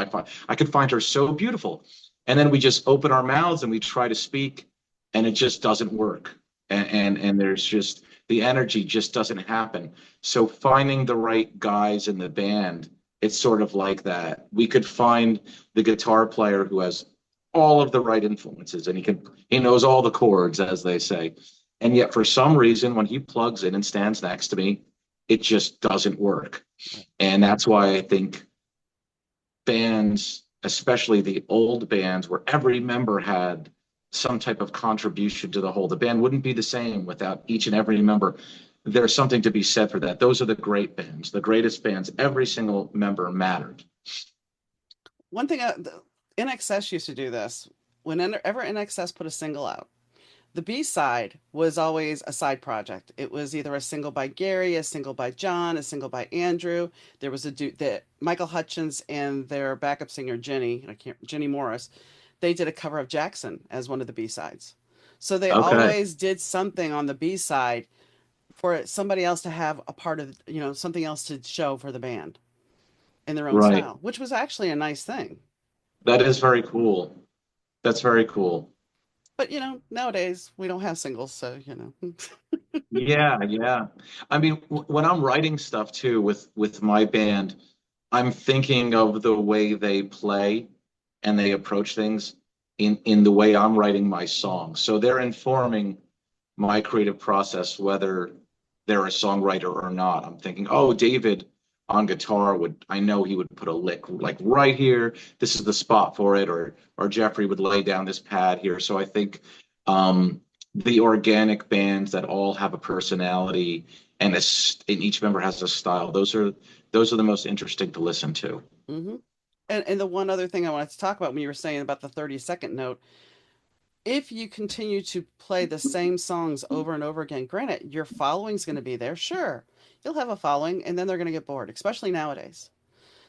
I could find her so beautiful. And then we just open our mouths and we try to speak, and it just doesn't work. And there's just the energy just doesn't happen. So finding the right guys in the band, it's sort of like that. We could find the guitar player who has all of the right influences and he knows all the chords, as they say. And yet for some reason, when he plugs in and stands next to me, it just doesn't work. And that's why I think bands, especially the old bands where every member had some type of contribution to the whole, the band wouldn't be the same without each and every member. There's something to be said for that. Those are the great bands, the greatest bands. Every single member mattered. One thing, NXS used to do this. Whenever NXS put a single out, the B side was always a side project. It was either a single by Gary, a single by John, a single by Andrew. There was a dude that Michael Hutchins and their backup singer Jenny Morris. They did a cover of Jackson as one of the B sides. So they Okay. always did something on the B side for somebody else to have a part of, something else to show for the band in their own Right. style, which was actually a nice thing. That is very cool. That's very cool. But nowadays we don't have singles, so Yeah, yeah. I mean, when I'm writing stuff too with my band, I'm thinking of the way they play and they approach things in the way I'm writing my songs. So they're informing my creative process, whether they're a songwriter or not. I'm thinking, oh, David on guitar I know he would put a lick like right here. This is the spot for it, or Jeffrey would lay down this pad here. So I think um, the organic bands that all have a personality and each member has a style. Those are the most interesting to listen to. Hmm. And the one other thing I wanted to talk about when you were saying about the 30-second note, if you continue to play the same songs over and over again, granted, your following's going to be there, sure. You'll have a following, and then they're going to get bored, especially nowadays.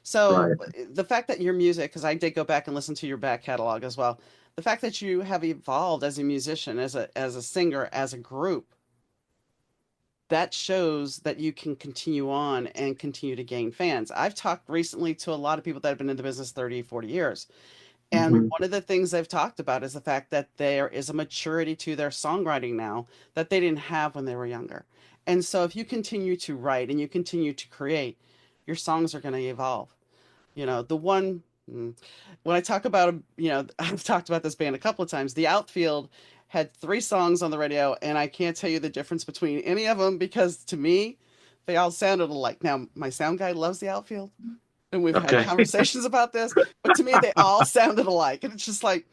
So Right. the fact that your music, because I did go back and listen to your back catalog as well, the fact that you have evolved as a musician, as a singer, as a group, that shows that you can continue on and continue to gain fans. I've talked recently to a lot of people that have been in the business 30, 40 years. And Mhm. one of the things they've talked about is the fact that there is a maturity to their songwriting now that they didn't have when they were younger. And so if you continue to write and you continue to create, your songs are going to evolve. The one, when I talk about, I've talked about this band a couple of times. The Outfield had three songs on the radio, and I can't tell you the difference between any of them because to me, They all sounded alike. Now, my sound guy loves the outfield, and we've had Okay. conversations about this, but to me, they all sounded alike. And it's just like,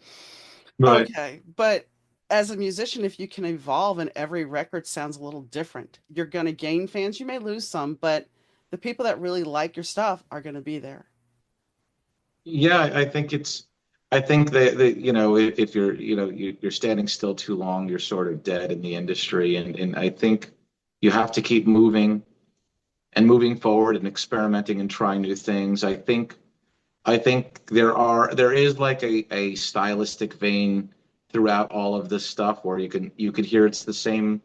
Right. okay. But as a musician, if you can evolve and every record sounds a little different, you're going to gain fans. You may lose some, but the people that really like your stuff are going to be there. Yeah, I think that you know, if you're, you know, you're standing still too long, you're sort of dead in the industry. And I think you have to keep moving and moving forward and experimenting and trying new things. I think there is like a stylistic vein throughout all of this stuff where you can hear it's the same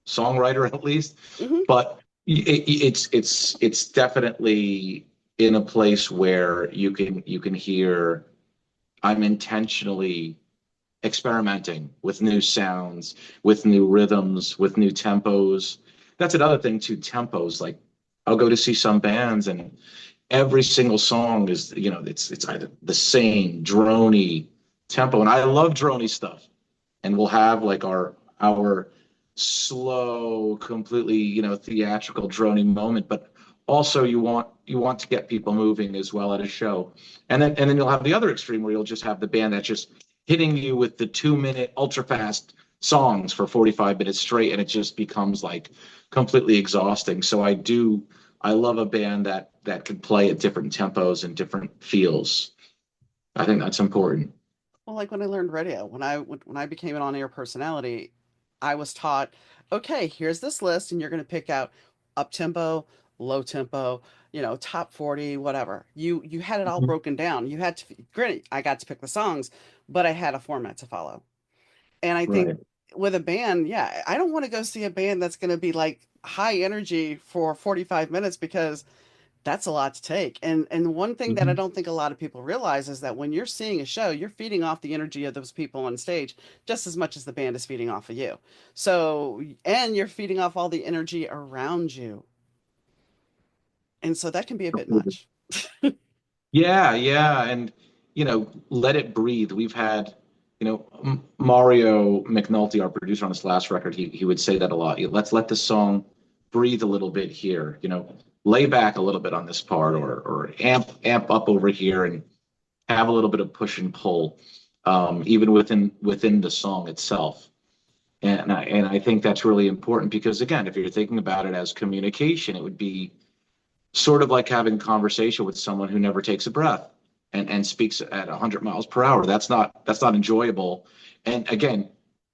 songwriter at least, Hmm. but it's definitely in a place where you can hear I'm intentionally experimenting with new sounds, with new rhythms, with new tempos. That's another thing too, tempos. Like I'll go to see some bands and every single song is, you know, it's either the same drony tempo. And I love drony stuff. And we'll have like our slow, completely, you know, theatrical drony moment, but also you want to get people moving as well at a show. And then you'll have the other extreme where you'll just have the band that's just hitting you with the 2 minute ultra fast songs for 45 minutes straight, and it just becomes like completely exhausting. So I love a band that can play at different tempos and different feels. I think that's important. Well, like when I learned radio, when I became an on-air personality, I was taught, okay, here's this list, and you're going to pick out up tempo, low tempo, top 40, whatever. You had it all Mhm. broken down. You had to, granted, I got to pick the songs, but I had a format to follow. And I think Right. with a band, yeah, I don't want to go see a band that's going to be like high energy for 45 minutes because that's a lot to take. And one thing that I Mhm. don't think a lot of people realize is that when you're seeing a show, you're feeding off the energy of those people on stage just as much as the band is feeding off of you. So, and you're feeding off all the energy around you. And so that can be a bit much. Yeah, yeah, and you know, let it breathe. We've had, you know, Mario McNulty, our producer on this last record, he would say that a lot. Let's let the song breathe a little bit here. You know, lay back a little bit on this part, or amp up over here, and have a little bit of push and pull, even within the song itself. And I think that's really important because again, if you're thinking about it as communication, it would be sort of like having a conversation with someone who never takes a breath and speaks at 100 miles per hour. That's not enjoyable. And again,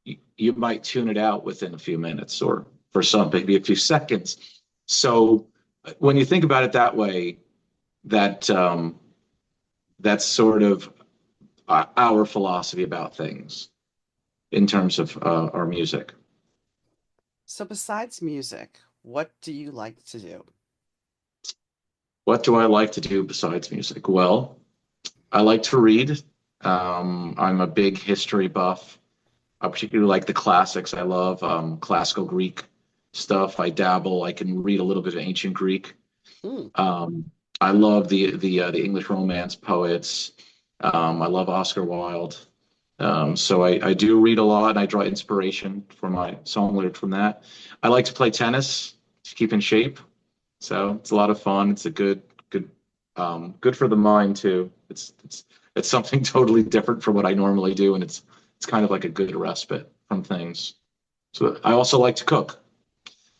you might tune it out within a few minutes or for some maybe a few seconds. So when you think about it that way, that that's sort of our philosophy about things in terms of our music. So besides music, what do you like to do? What do I like to do besides music? Well, I like to read. I'm a big history buff. I particularly like the classics. I love classical Greek stuff. I dabble. I can read a little bit of ancient Greek. Hmm. Um, I love the English Romance poets. I love Oscar Wilde. So I do read a lot, and I draw inspiration for my song lyrics from that. I like to play tennis to keep in shape. So it's a lot of fun. It's a good for the mind too. It's something totally different from what I normally do, and it's kind of like a good respite from things. So I also like to cook.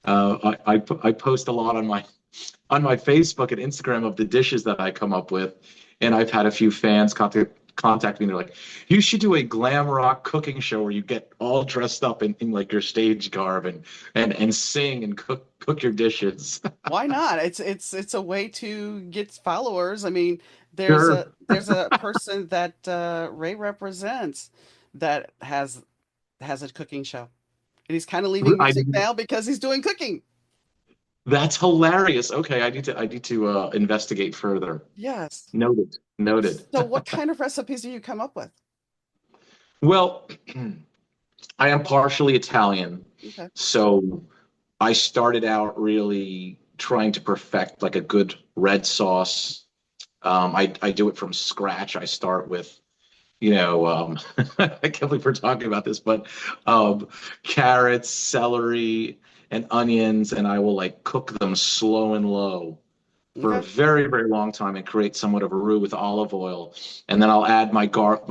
I post a lot on my Facebook and Instagram of the dishes that I come up with, and I've had a few fans contact me. And they're like, "You should do a glam rock cooking show where you get all dressed up in like your stage garb and sing and cook your dishes." Why not? It's a way to get followers. I mean, Sure. there's a person that Ray represents that has a cooking show. And he's kind of leaving I music now because he's doing cooking. That's hilarious. Okay, I need to investigate further. Yes. Noted. Noted. So what kind of recipes do you come up with? Well, I am partially Italian, Okay. so I started out really trying to perfect like a good red sauce. I do it from scratch. I start with, you know, I can't believe we're talking about this, but carrots, celery, and onions, and I will like cook them slow and low for a Okay. very, very long time and create somewhat of a roux with olive oil. And then I'll add my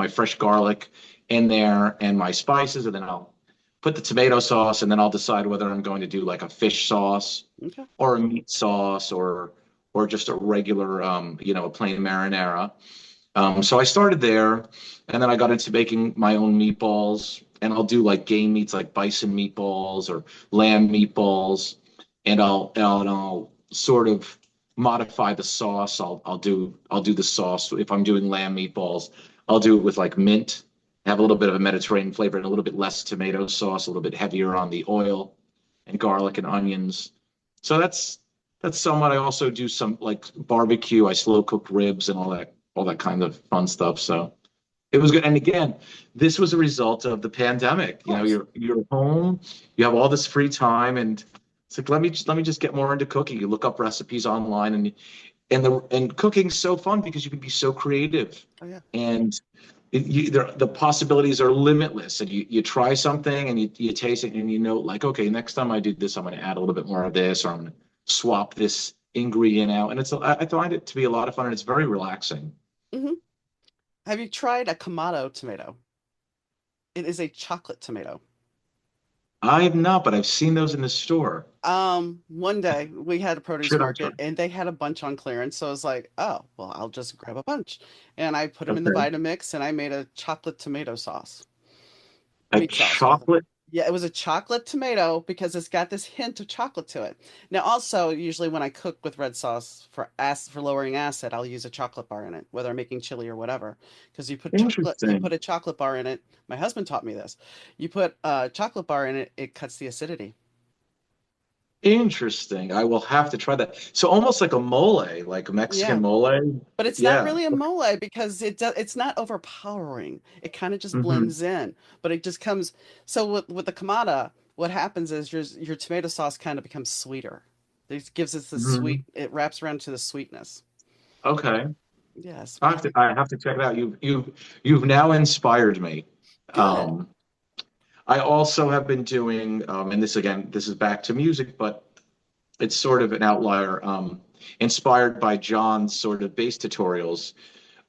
fresh garlic in there and my spices, and then I'll put the tomato sauce, and then I'll decide whether I'm going to do like a fish sauce Okay. or a meat sauce or just a regular a plain marinara. So I started there, and then I got into making my own meatballs, and I'll do like game meats like bison meatballs or lamb meatballs, and I'll sort of modify the sauce. I'll do the sauce if I'm doing lamb meatballs. I'll do it with like mint, have a little bit of a Mediterranean flavor and a little bit less tomato sauce, a little bit heavier on the oil and garlic and onions. So that's somewhat. I also do some like barbecue. I slow cook ribs and all that kind of fun stuff. So it was good. And again, this was a result of the pandemic. Of You know, course. you're home, you have all this free time, and it's like let me just get more into cooking. You look up recipes online, and cooking's so fun because you can be so creative, Oh yeah. and the possibilities are limitless. And you try something and you taste it and you know like, okay, next time I do this, I'm going to add a little bit more of this, or I'm going to swap this ingredient out. And I find it to be a lot of fun, and it's very relaxing. Hmm. Have you tried a Kamado tomato? It is a chocolate tomato. I have not, but I've seen those in the store. One day we had a produce Should I try? market and they had a bunch on clearance. So I was like, oh, well, I'll just grab a bunch. And I put them in the Okay. Vitamix and I made a chocolate tomato sauce, A meat sauce rather. chocolate. Yeah, it was a chocolate tomato because it's got this hint of chocolate to it. Now, also, usually when I cook with red sauce for lowering acid, I'll use a chocolate bar in it, whether I'm making chili or whatever. Because you Interesting. put a chocolate bar in it. My husband taught me this. You put a chocolate bar in it, it cuts the acidity. Interesting. I will have to try that. So almost like a mole, like a Mexican Yeah. mole. But it's not Yeah. really a mole because it's not overpowering. It kind of just Hmm. blends in, but it just comes. So with the kamada, what happens is your tomato sauce kind of becomes sweeter. It gives us the Hmm. sweet. It wraps around to the sweetness. Okay. Yes, I have to I have to check it out. You've now inspired me. good. Um, I also have been doing, and this again, this is back to music, but it's sort of an outlier. Inspired by John's sort of bass tutorials,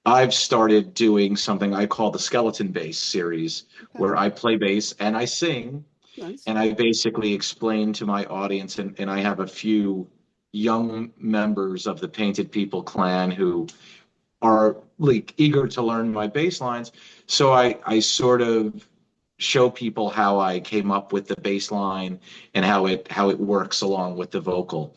I've started doing something I call the skeleton bass series, Okay, where I play bass and I sing, nice. and I basically explain to my audience, and I have a few young members of the Painted People clan who are like eager to learn my bass lines. So I sort of show people how I came up with the bass line and how it works along with the vocal.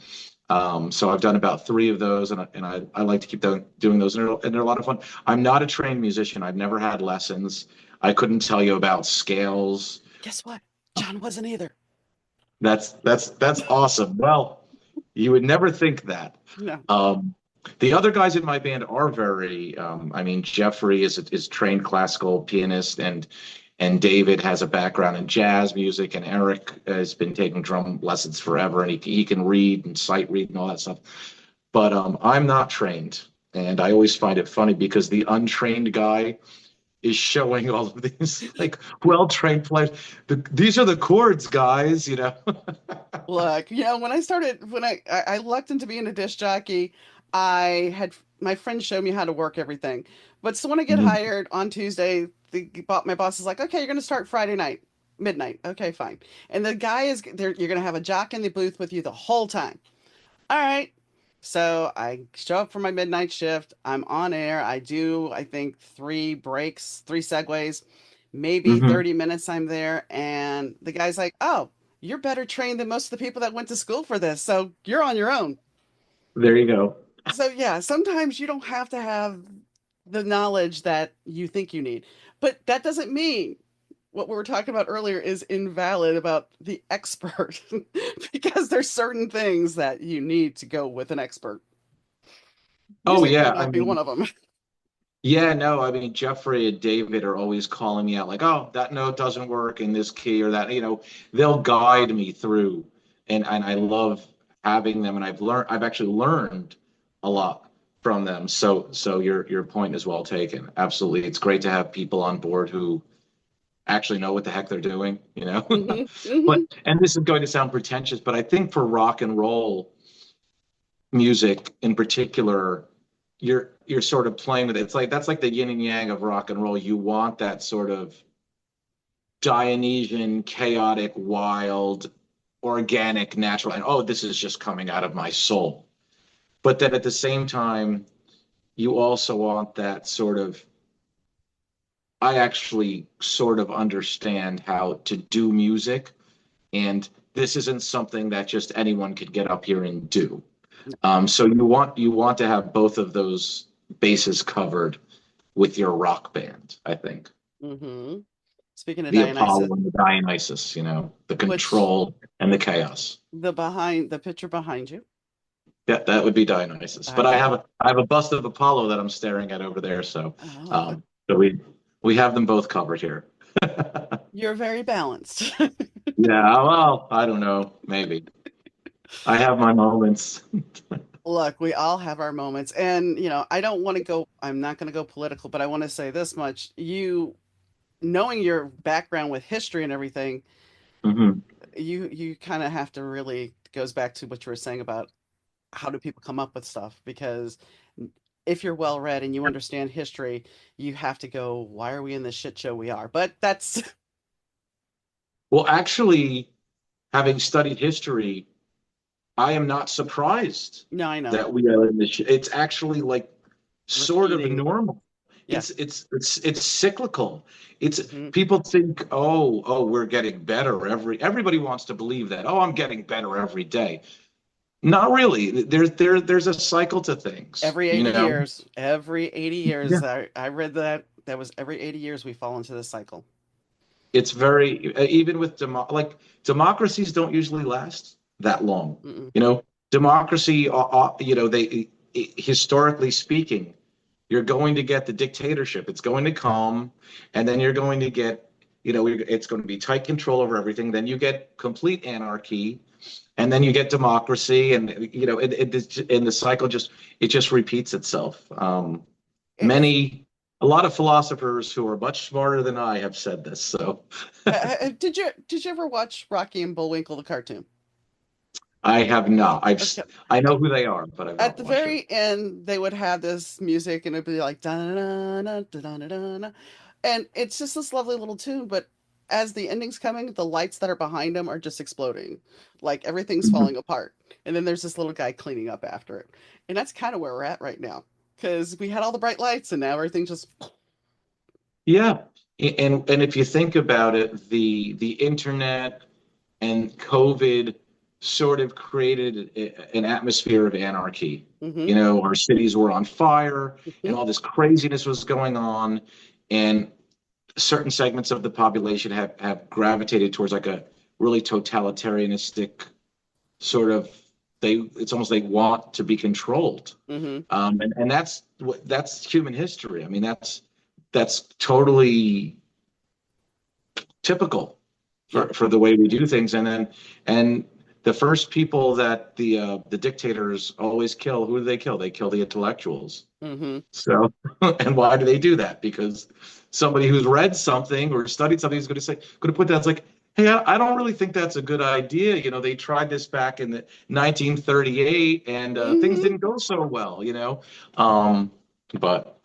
So I've done about three of those, and I like to keep doing those, and they're a lot of fun. I'm not a trained musician. I've never had lessons. I couldn't tell you about scales. Guess what? John wasn't either. That's awesome. Well, you would never think that. No. Um, the other guys in my band are very. I mean, Jeffrey is trained classical pianist, and David has a background in jazz music, and Eric has been taking drum lessons forever, and he can read and sight read and all that stuff. But I'm not trained, and I always find it funny because the untrained guy is showing all of these like well-trained players. These are the chords, guys. Look, when I started, when I lucked into being a disc jockey, I had my friend show me how to work everything. But so when I get Mhm. hired on Tuesday, my boss is like, okay, you're going to start Friday night, midnight. Okay, fine. And the guy is there. You're going to have a jock in the booth with you the whole time. All right. So I show up for my midnight shift. I'm on air. I do, I think, three breaks, three segues, maybe Mhm. 30 minutes I'm there. And the guy's like, oh, you're better trained than most of the people that went to school for this. So you're on your own. There you go. So yeah, sometimes you don't have to have the knowledge that you think you need. But that doesn't mean what we were talking about earlier is invalid about the expert because there's certain things that you need to go with an expert. Oh Music yeah, might I not be one mean, of them. yeah, no, I mean Jeffrey and David are always calling me out like, "Oh, that note doesn't work in this key or that." They'll guide me through, and I love having them, and I've actually learned a lot from them. So your point is well taken. Absolutely, it's great to have people on board who actually know what the heck they're doing, you know? Hmm. But Hmm. and this is going to sound pretentious, but I think for rock and roll music in particular, you're sort of playing with it. It's like that's like the yin and yang of rock and roll. You want that sort of Dionysian, chaotic, wild, organic, natural, and oh, this is just coming out of my soul. But then at the same time, you also want that sort of, I actually sort of understand how to do music, and this isn't something that just anyone could get up here and do. So you want to have both of those bases covered with your rock band, I think. Hmm. Speaking of The Apollo Dionysus, and the Dionysus, the which control and the chaos. the picture behind you, Yeah, that would be Dionysus. I But I have know. a bust of Apollo that I'm staring at over there. So, Oh, um, so we have them both covered here. you're very balanced. Yeah, well, I don't know, maybe I have my moments. Look, we all have our moments. And, I don't want to go, I'm not going to go political, but I want to say this much. Knowing your background with history and everything, Hmm. you kind of have to really, goes back to what you were saying about how do people come up with stuff, because if you're well read and you understand history, you have to go, why are we in this shit show we are? But that's Well, actually, having studied history, I am not surprised no, I know. that we are in this. It's actually like sort of Repeating. normal. Yeah. It's cyclical. It's Hmm. people think, oh, we're getting better everybody wants to believe that. Oh, I'm getting better every day. Not really. There's a cycle to things, Every you 80 know? years, every 80 Yeah. years, I read that was every 80 years we fall into this cycle. It's very even with like democracies don't usually last that long. Mm-mm. Democracy, they historically speaking, you're going to get the dictatorship. It's going to come, and then you're going to get, it's going to be tight control over everything. Then you get complete anarchy, and then you get democracy, and and the cycle just repeats itself. If A lot of philosophers who are much smarter than I have said this. So did you ever watch Rocky and Bullwinkle the cartoon? I have not. Okay. I know who they are, but I've At not the watched it. very end, they would have this music, and it'd be like da da da da da da, and it's just this lovely little tune. But as the ending's coming, the lights that are behind them are just exploding, like everything's Mhm. falling apart. And then there's this little guy cleaning up after it, and that's kind of where we're at right now, because we had all the bright lights, and now everything just Yeah, and if you think about it, the internet and COVID sort of created an atmosphere of anarchy. mm-hmm, Our cities were on fire, and mm-hmm. all this craziness was going on, and certain segments of the population have gravitated towards like a really totalitarianistic sort of, it's almost they want to be controlled. Mm-hmm. And that's human history. I mean, that's totally typical Yeah. for the way we do things. And the first people that the dictators always kill, who do they kill? They kill the intellectuals. Mm-hmm. So, and why do they do that? Because somebody who's read something or studied something is going to put that. It's like, hey, I don't really think that's a good idea. They tried this back in the 1938, and things Mm-hmm. didn't go so well. Um, but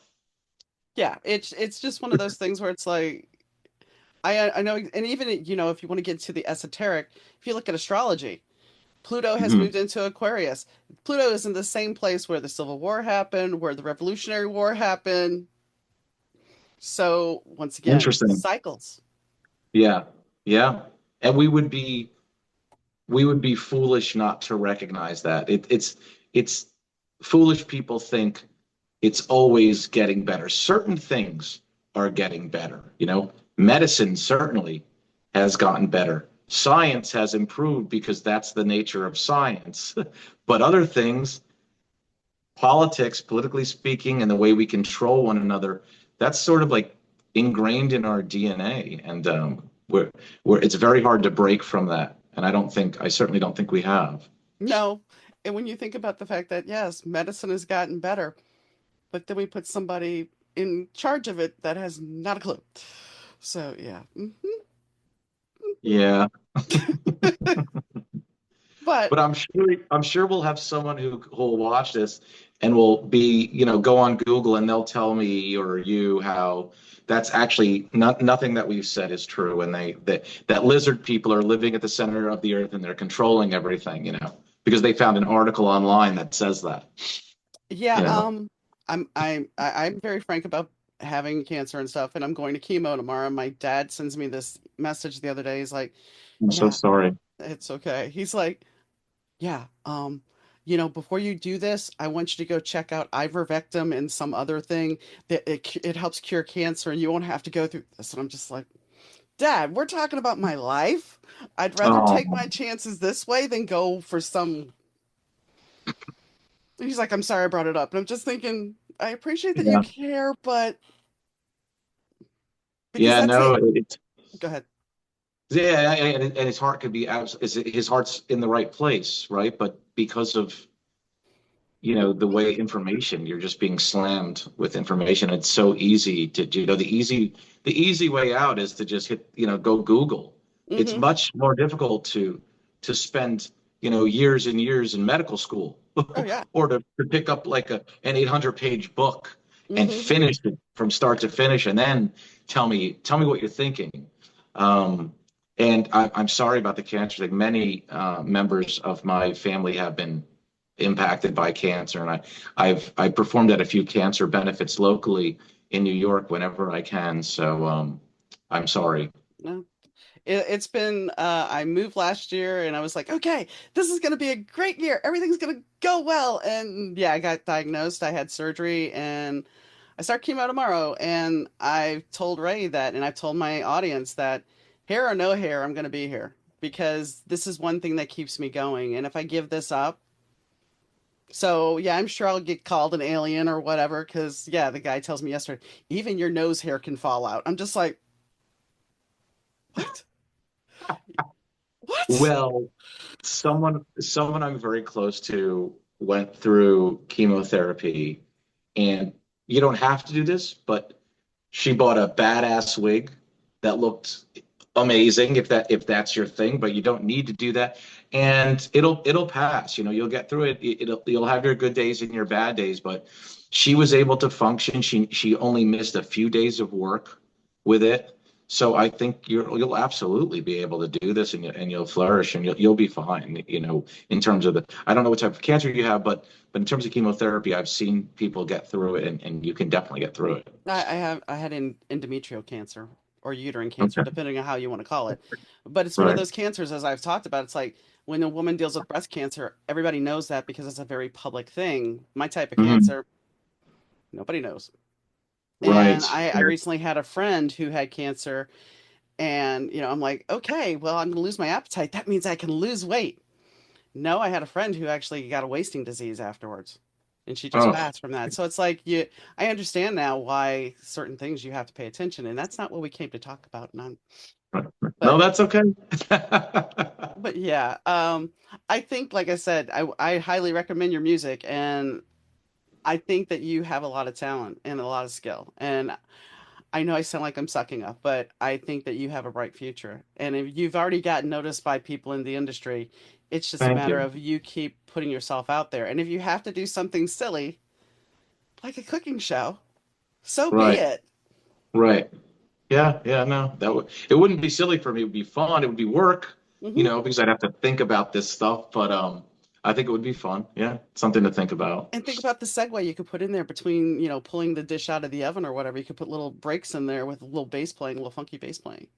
Yeah, it's just one of those things where it's like I know, and even if you want to get to the esoteric, if you look at astrology, Pluto has mhm, moved into Aquarius. Pluto is in the same place where the Civil War happened, where the Revolutionary War happened. So once again, interesting. cycles. Yeah, yeah, and we would be foolish not to recognize that. It's foolish people think it's always getting better. Certain things are getting better. Medicine certainly has gotten better. Science has improved because that's the nature of science. But other things, politics, politically speaking, and the way we control one another, that's sort of like ingrained in our DNA, and it's very hard to break from that. And I certainly don't think we have. No. And when you think about the fact that, yes, medicine has gotten better, but then we put somebody in charge of it that has not a clue. So yeah. Yeah. But But I'm sure we'll have someone who'll watch this and will be, go on Google and they'll tell me or you how that's actually nothing that we've said is true, and that lizard people are living at the center of the earth and they're controlling everything, because they found an article online that says that, yeah, you know. I'm very frank about having cancer and stuff, and I'm going to chemo tomorrow. My dad sends me this message the other day. He's like, I'm so "Yeah, sorry. it's okay." He's like, "Yeah, before you do this, I want you to go check out ivermectin and some other thing that it helps cure cancer, and you won't have to go through this." And I'm just like, "Dad, we're talking about my life. I'd rather take Oh, my chances this way than go for some." He's like, "I'm sorry I brought it up," and I'm just thinking, I appreciate that you yeah. care, but because Yeah, that's no, it. Go ahead. yeah, and his heart could be his heart's in the right place, right? But because of the way information, you're just being slammed with information. It's so easy the easy way out is to just hit, go Google. It's Mm-hmm. much more difficult to spend, years and years in medical school Oh yeah. or to pick up like an 800-page book and Mm-hmm. finish it from start to finish and then tell me what you're thinking. Um, and I'm sorry about the cancer. Like many members of my family have been impacted by cancer, and I performed at a few cancer benefits locally in New York whenever I can. So I'm sorry. No. It's been I moved last year and I was like, okay, this is gonna be a great year. Everything's gonna go well. And yeah, I got diagnosed. I had surgery and I start chemo tomorrow. And I told Ray that, and I've told my audience that hair or no hair, I'm gonna be here because this is one thing that keeps me going. And if I give this up, so yeah, I'm sure I'll get called an alien or whatever. Because yeah, the guy tells me yesterday, even your nose hair can fall out. I'm just like, what? What? Well, someone I'm very close to went through chemotherapy, and you don't have to do this, but she bought a badass wig that looked amazing if that's your thing, but you don't need to do that. And it'll pass. You'll get through it. You'll have your good days and your bad days, but she was able to function. She only missed a few days of work with it. So I think you'll absolutely be able to do this, and you'll flourish, and you'll be fine. In terms of I don't know what type of cancer you have, but in terms of chemotherapy, I've seen people get through it, and you can definitely get through it. I had endometrial cancer or uterine cancer, Okay. depending on how you want to call it. But it's one of Right. those cancers, as I've talked about. It's like when a woman deals with breast cancer, everybody knows that because it's a very public thing. My type of Mhm. cancer, nobody knows. And Right. I recently had a friend who had cancer, and I'm like, okay, well, I'm gonna lose my appetite. That means I can lose weight. No, I had a friend who actually got a wasting disease afterwards, and she just Oh, passed from that. So it's like I understand now why certain things you have to pay attention, and that's not what we came to talk about. None, right. No, but that's okay. yeah, I think, like I said, I highly recommend your music, and I think that you have a lot of talent and a lot of skill, and I know I sound like I'm sucking up, but I think that you have a bright future. And if you've already gotten noticed by people in the industry, it's just a Thank matter you. of you keep putting yourself out there. And if you have to do something silly, like a cooking show, so be Right. it. Right. Yeah. Yeah. No, it wouldn't be silly for me. It would be fun. It would be work, Hmm. because I'd have to think about this stuff. But I think it would be fun. Yeah, something to think about. And think about the segue you could put in there between, pulling the dish out of the oven or whatever. You could put little breaks in there with a little bass playing, a little funky bass playing.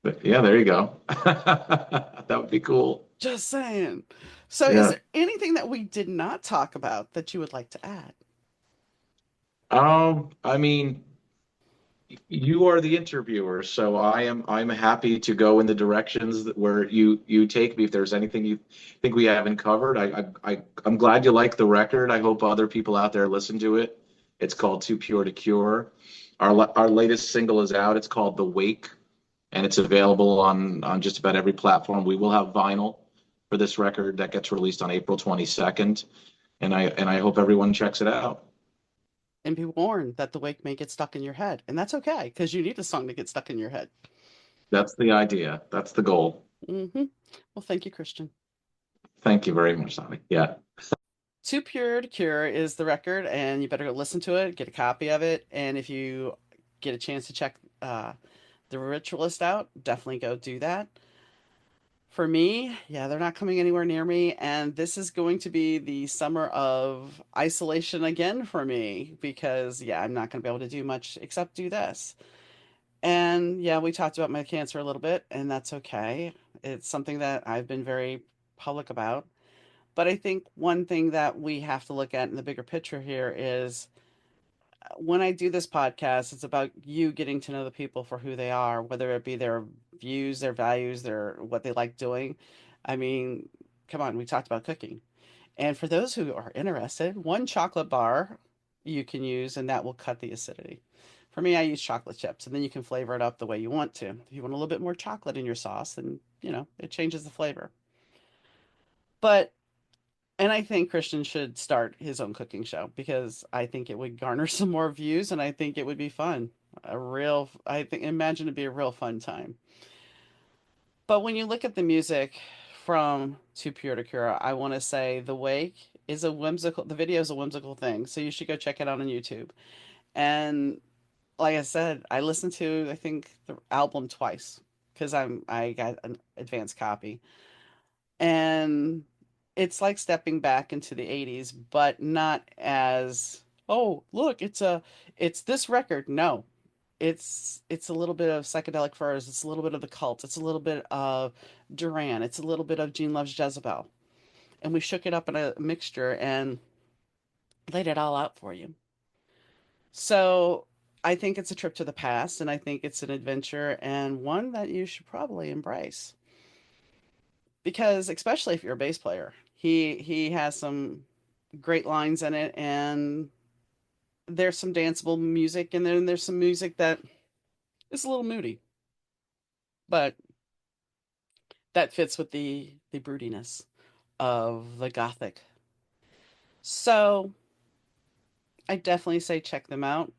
But yeah, there you go. That would be cool. Just saying. So, is Yeah. there anything that we did not talk about that you would like to add? I mean, you are the interviewer, so I'm happy to go in the directions where you take me. If there's anything you think we haven't covered, I'm glad you like the record. I hope other people out there listen to it. It's called Too Pure to Cure. Our latest single is out. It's called The Wake, and it's available on just about every platform. We will have vinyl for this record that gets released on April 22nd, and I hope everyone checks it out. and be warned that the wake may get stuck in your head. And that's okay because you need a song to get stuck in your head. That's the idea. That's the goal. Well, thank you, Christian. Thank you very much, Sally. Yeah. Too Pure to Cure is the record, and you better go listen to it, get a copy of it. And if you get a chance to check The Ritualist out, definitely go do that. For me, yeah, they're not coming anywhere near me, and this is going to be the summer of isolation again for me because, yeah, I'm not going to be able to do much except do this. And yeah, we talked about my cancer a little bit, and that's okay. It's something that I've been very public about. But I think one thing that we have to look at in the bigger picture here is when I do this podcast, it's about you getting to know the people for who they are, whether it be their views, their values, their what they like doing. I mean, come on, we talked about cooking. And for those who are interested, one chocolate bar you can use, and that will cut the acidity. For me, I use chocolate chips, and then you can flavor it up the way you want to. If you want a little bit more chocolate in your sauce, then, it changes the flavor. But and I think Christian should start his own cooking show because I think it would garner some more views and I think it would be fun. I think, imagine it'd be a real fun time. But when you look at the music from To Pure to Cure, I want to say The Wake is the video is a whimsical thing. So you should go check it out on YouTube. And like I said, I listened to, I think, the album twice because I got an advanced copy. And it's like stepping back into the 80s, but not as, oh, look, it's this record. No. It's a little bit of psychedelic furs, it's a little bit of the cult, it's a little bit of Duran, it's a little bit of Gene Loves Jezebel. And we shook it up in a mixture and laid it all out for you. So I think it's a trip to the past and I think it's an adventure and one that you should probably embrace. Because especially if you're a bass player, he has some great lines in it, and there's some danceable music, and then there's some music that is a little moody, but that fits with the broodiness of the gothic. So I definitely say check them out.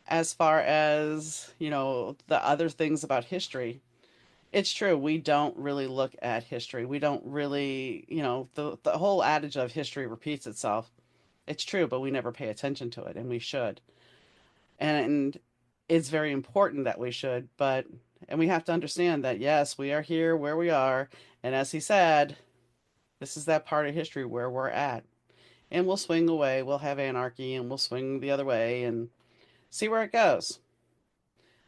As far as the other things about history, it's true. We don't really look at history. We don't really, the whole adage of history repeats itself. It's true, but we never pay attention to it, and we should. And it's very important that we should, and we have to understand that, yes, we are here where we are. And as he said, this is that part of history where we're at. And we'll swing away, we'll have anarchy, and we'll swing the other way and see where it goes.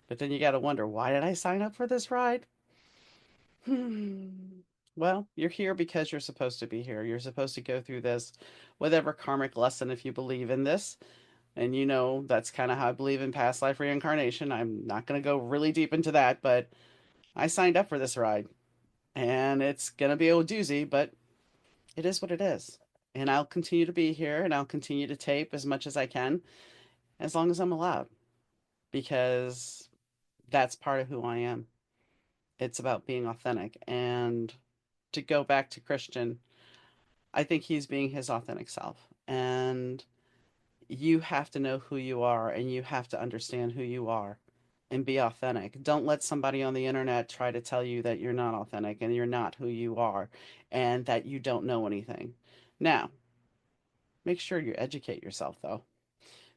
But then you got to wonder, why did I sign up for this ride? Hmm. Well, you're here because you're supposed to be here. You're supposed to go through this, whatever karmic lesson, if you believe in this. And that's kind of how I believe in past life reincarnation. I'm not going to go really deep into that, but I signed up for this ride. And it's going to be a doozy, but it is what it is. And I'll continue to be here and I'll continue to tape as much as I can, as long as I'm allowed, because that's part of who I am. It's about being authentic. And to go back to Christian, I think he's being his authentic self. And you have to know who you are and you have to understand who you are and be authentic. Don't let somebody on the internet try to tell you that you're not authentic and you're not who you are and that you don't know anything. Now, make sure you educate yourself though.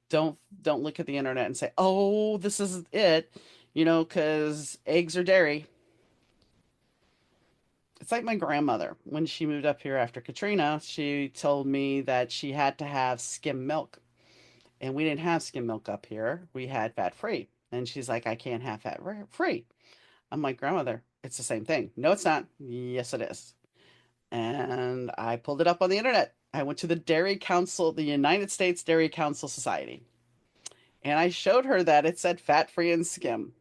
Don't look at the internet and say, "Oh, this is it," cuz eggs are dairy. It's like my grandmother. When she moved up here after Katrina, she told me that she had to have skim milk. And we didn't have skim milk up here. We had fat free. And she's like, I can't have fat free. I'm like, grandmother, it's the same thing. No, it's not. Yes, it is. And I pulled it up on the internet. I went to the Dairy Council, the United States Dairy Council Society, and I showed her that it said fat free and skim.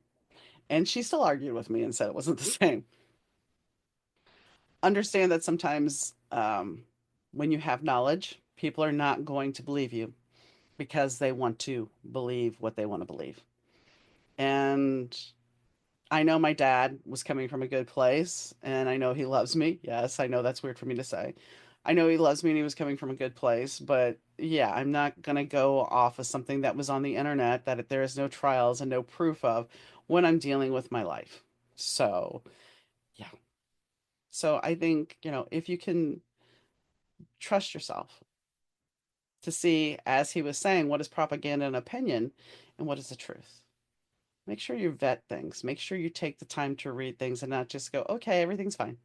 And she still argued with me and said it wasn't the same. Understand that sometimes when you have knowledge, people are not going to believe you because they want to believe what they want to believe. And I know my dad was coming from a good place and I know he loves me. Yes, I know that's weird for me to say. I know he loves me and he was coming from a good place, but yeah, I'm not gonna go off of something that was on the internet that there is no trials and no proof of when I'm dealing with my life. So, yeah. So I think, if you can trust yourself to see, as he was saying, what is propaganda and opinion and what is the truth. Make sure you vet things. Make sure you take the time to read things and not just go, okay, everything's fine.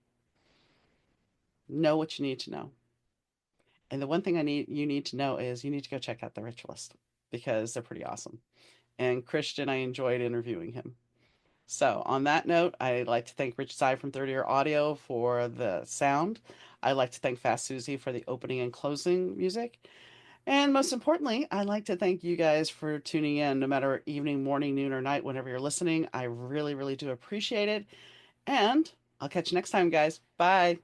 Know what you need to know. And the one thing you need to know is you need to go check out The Ritualist because they're pretty awesome. And Christian, I enjoyed interviewing him. So, on that note, I'd like to thank Rich Side from Third Ear Audio for the sound. I'd like to thank Fast Susie for the opening and closing music. And most importantly, I'd like to thank you guys for tuning in, no matter evening, morning, noon, or night, whenever you're listening. I really, really do appreciate it. And I'll catch you next time, guys. Bye.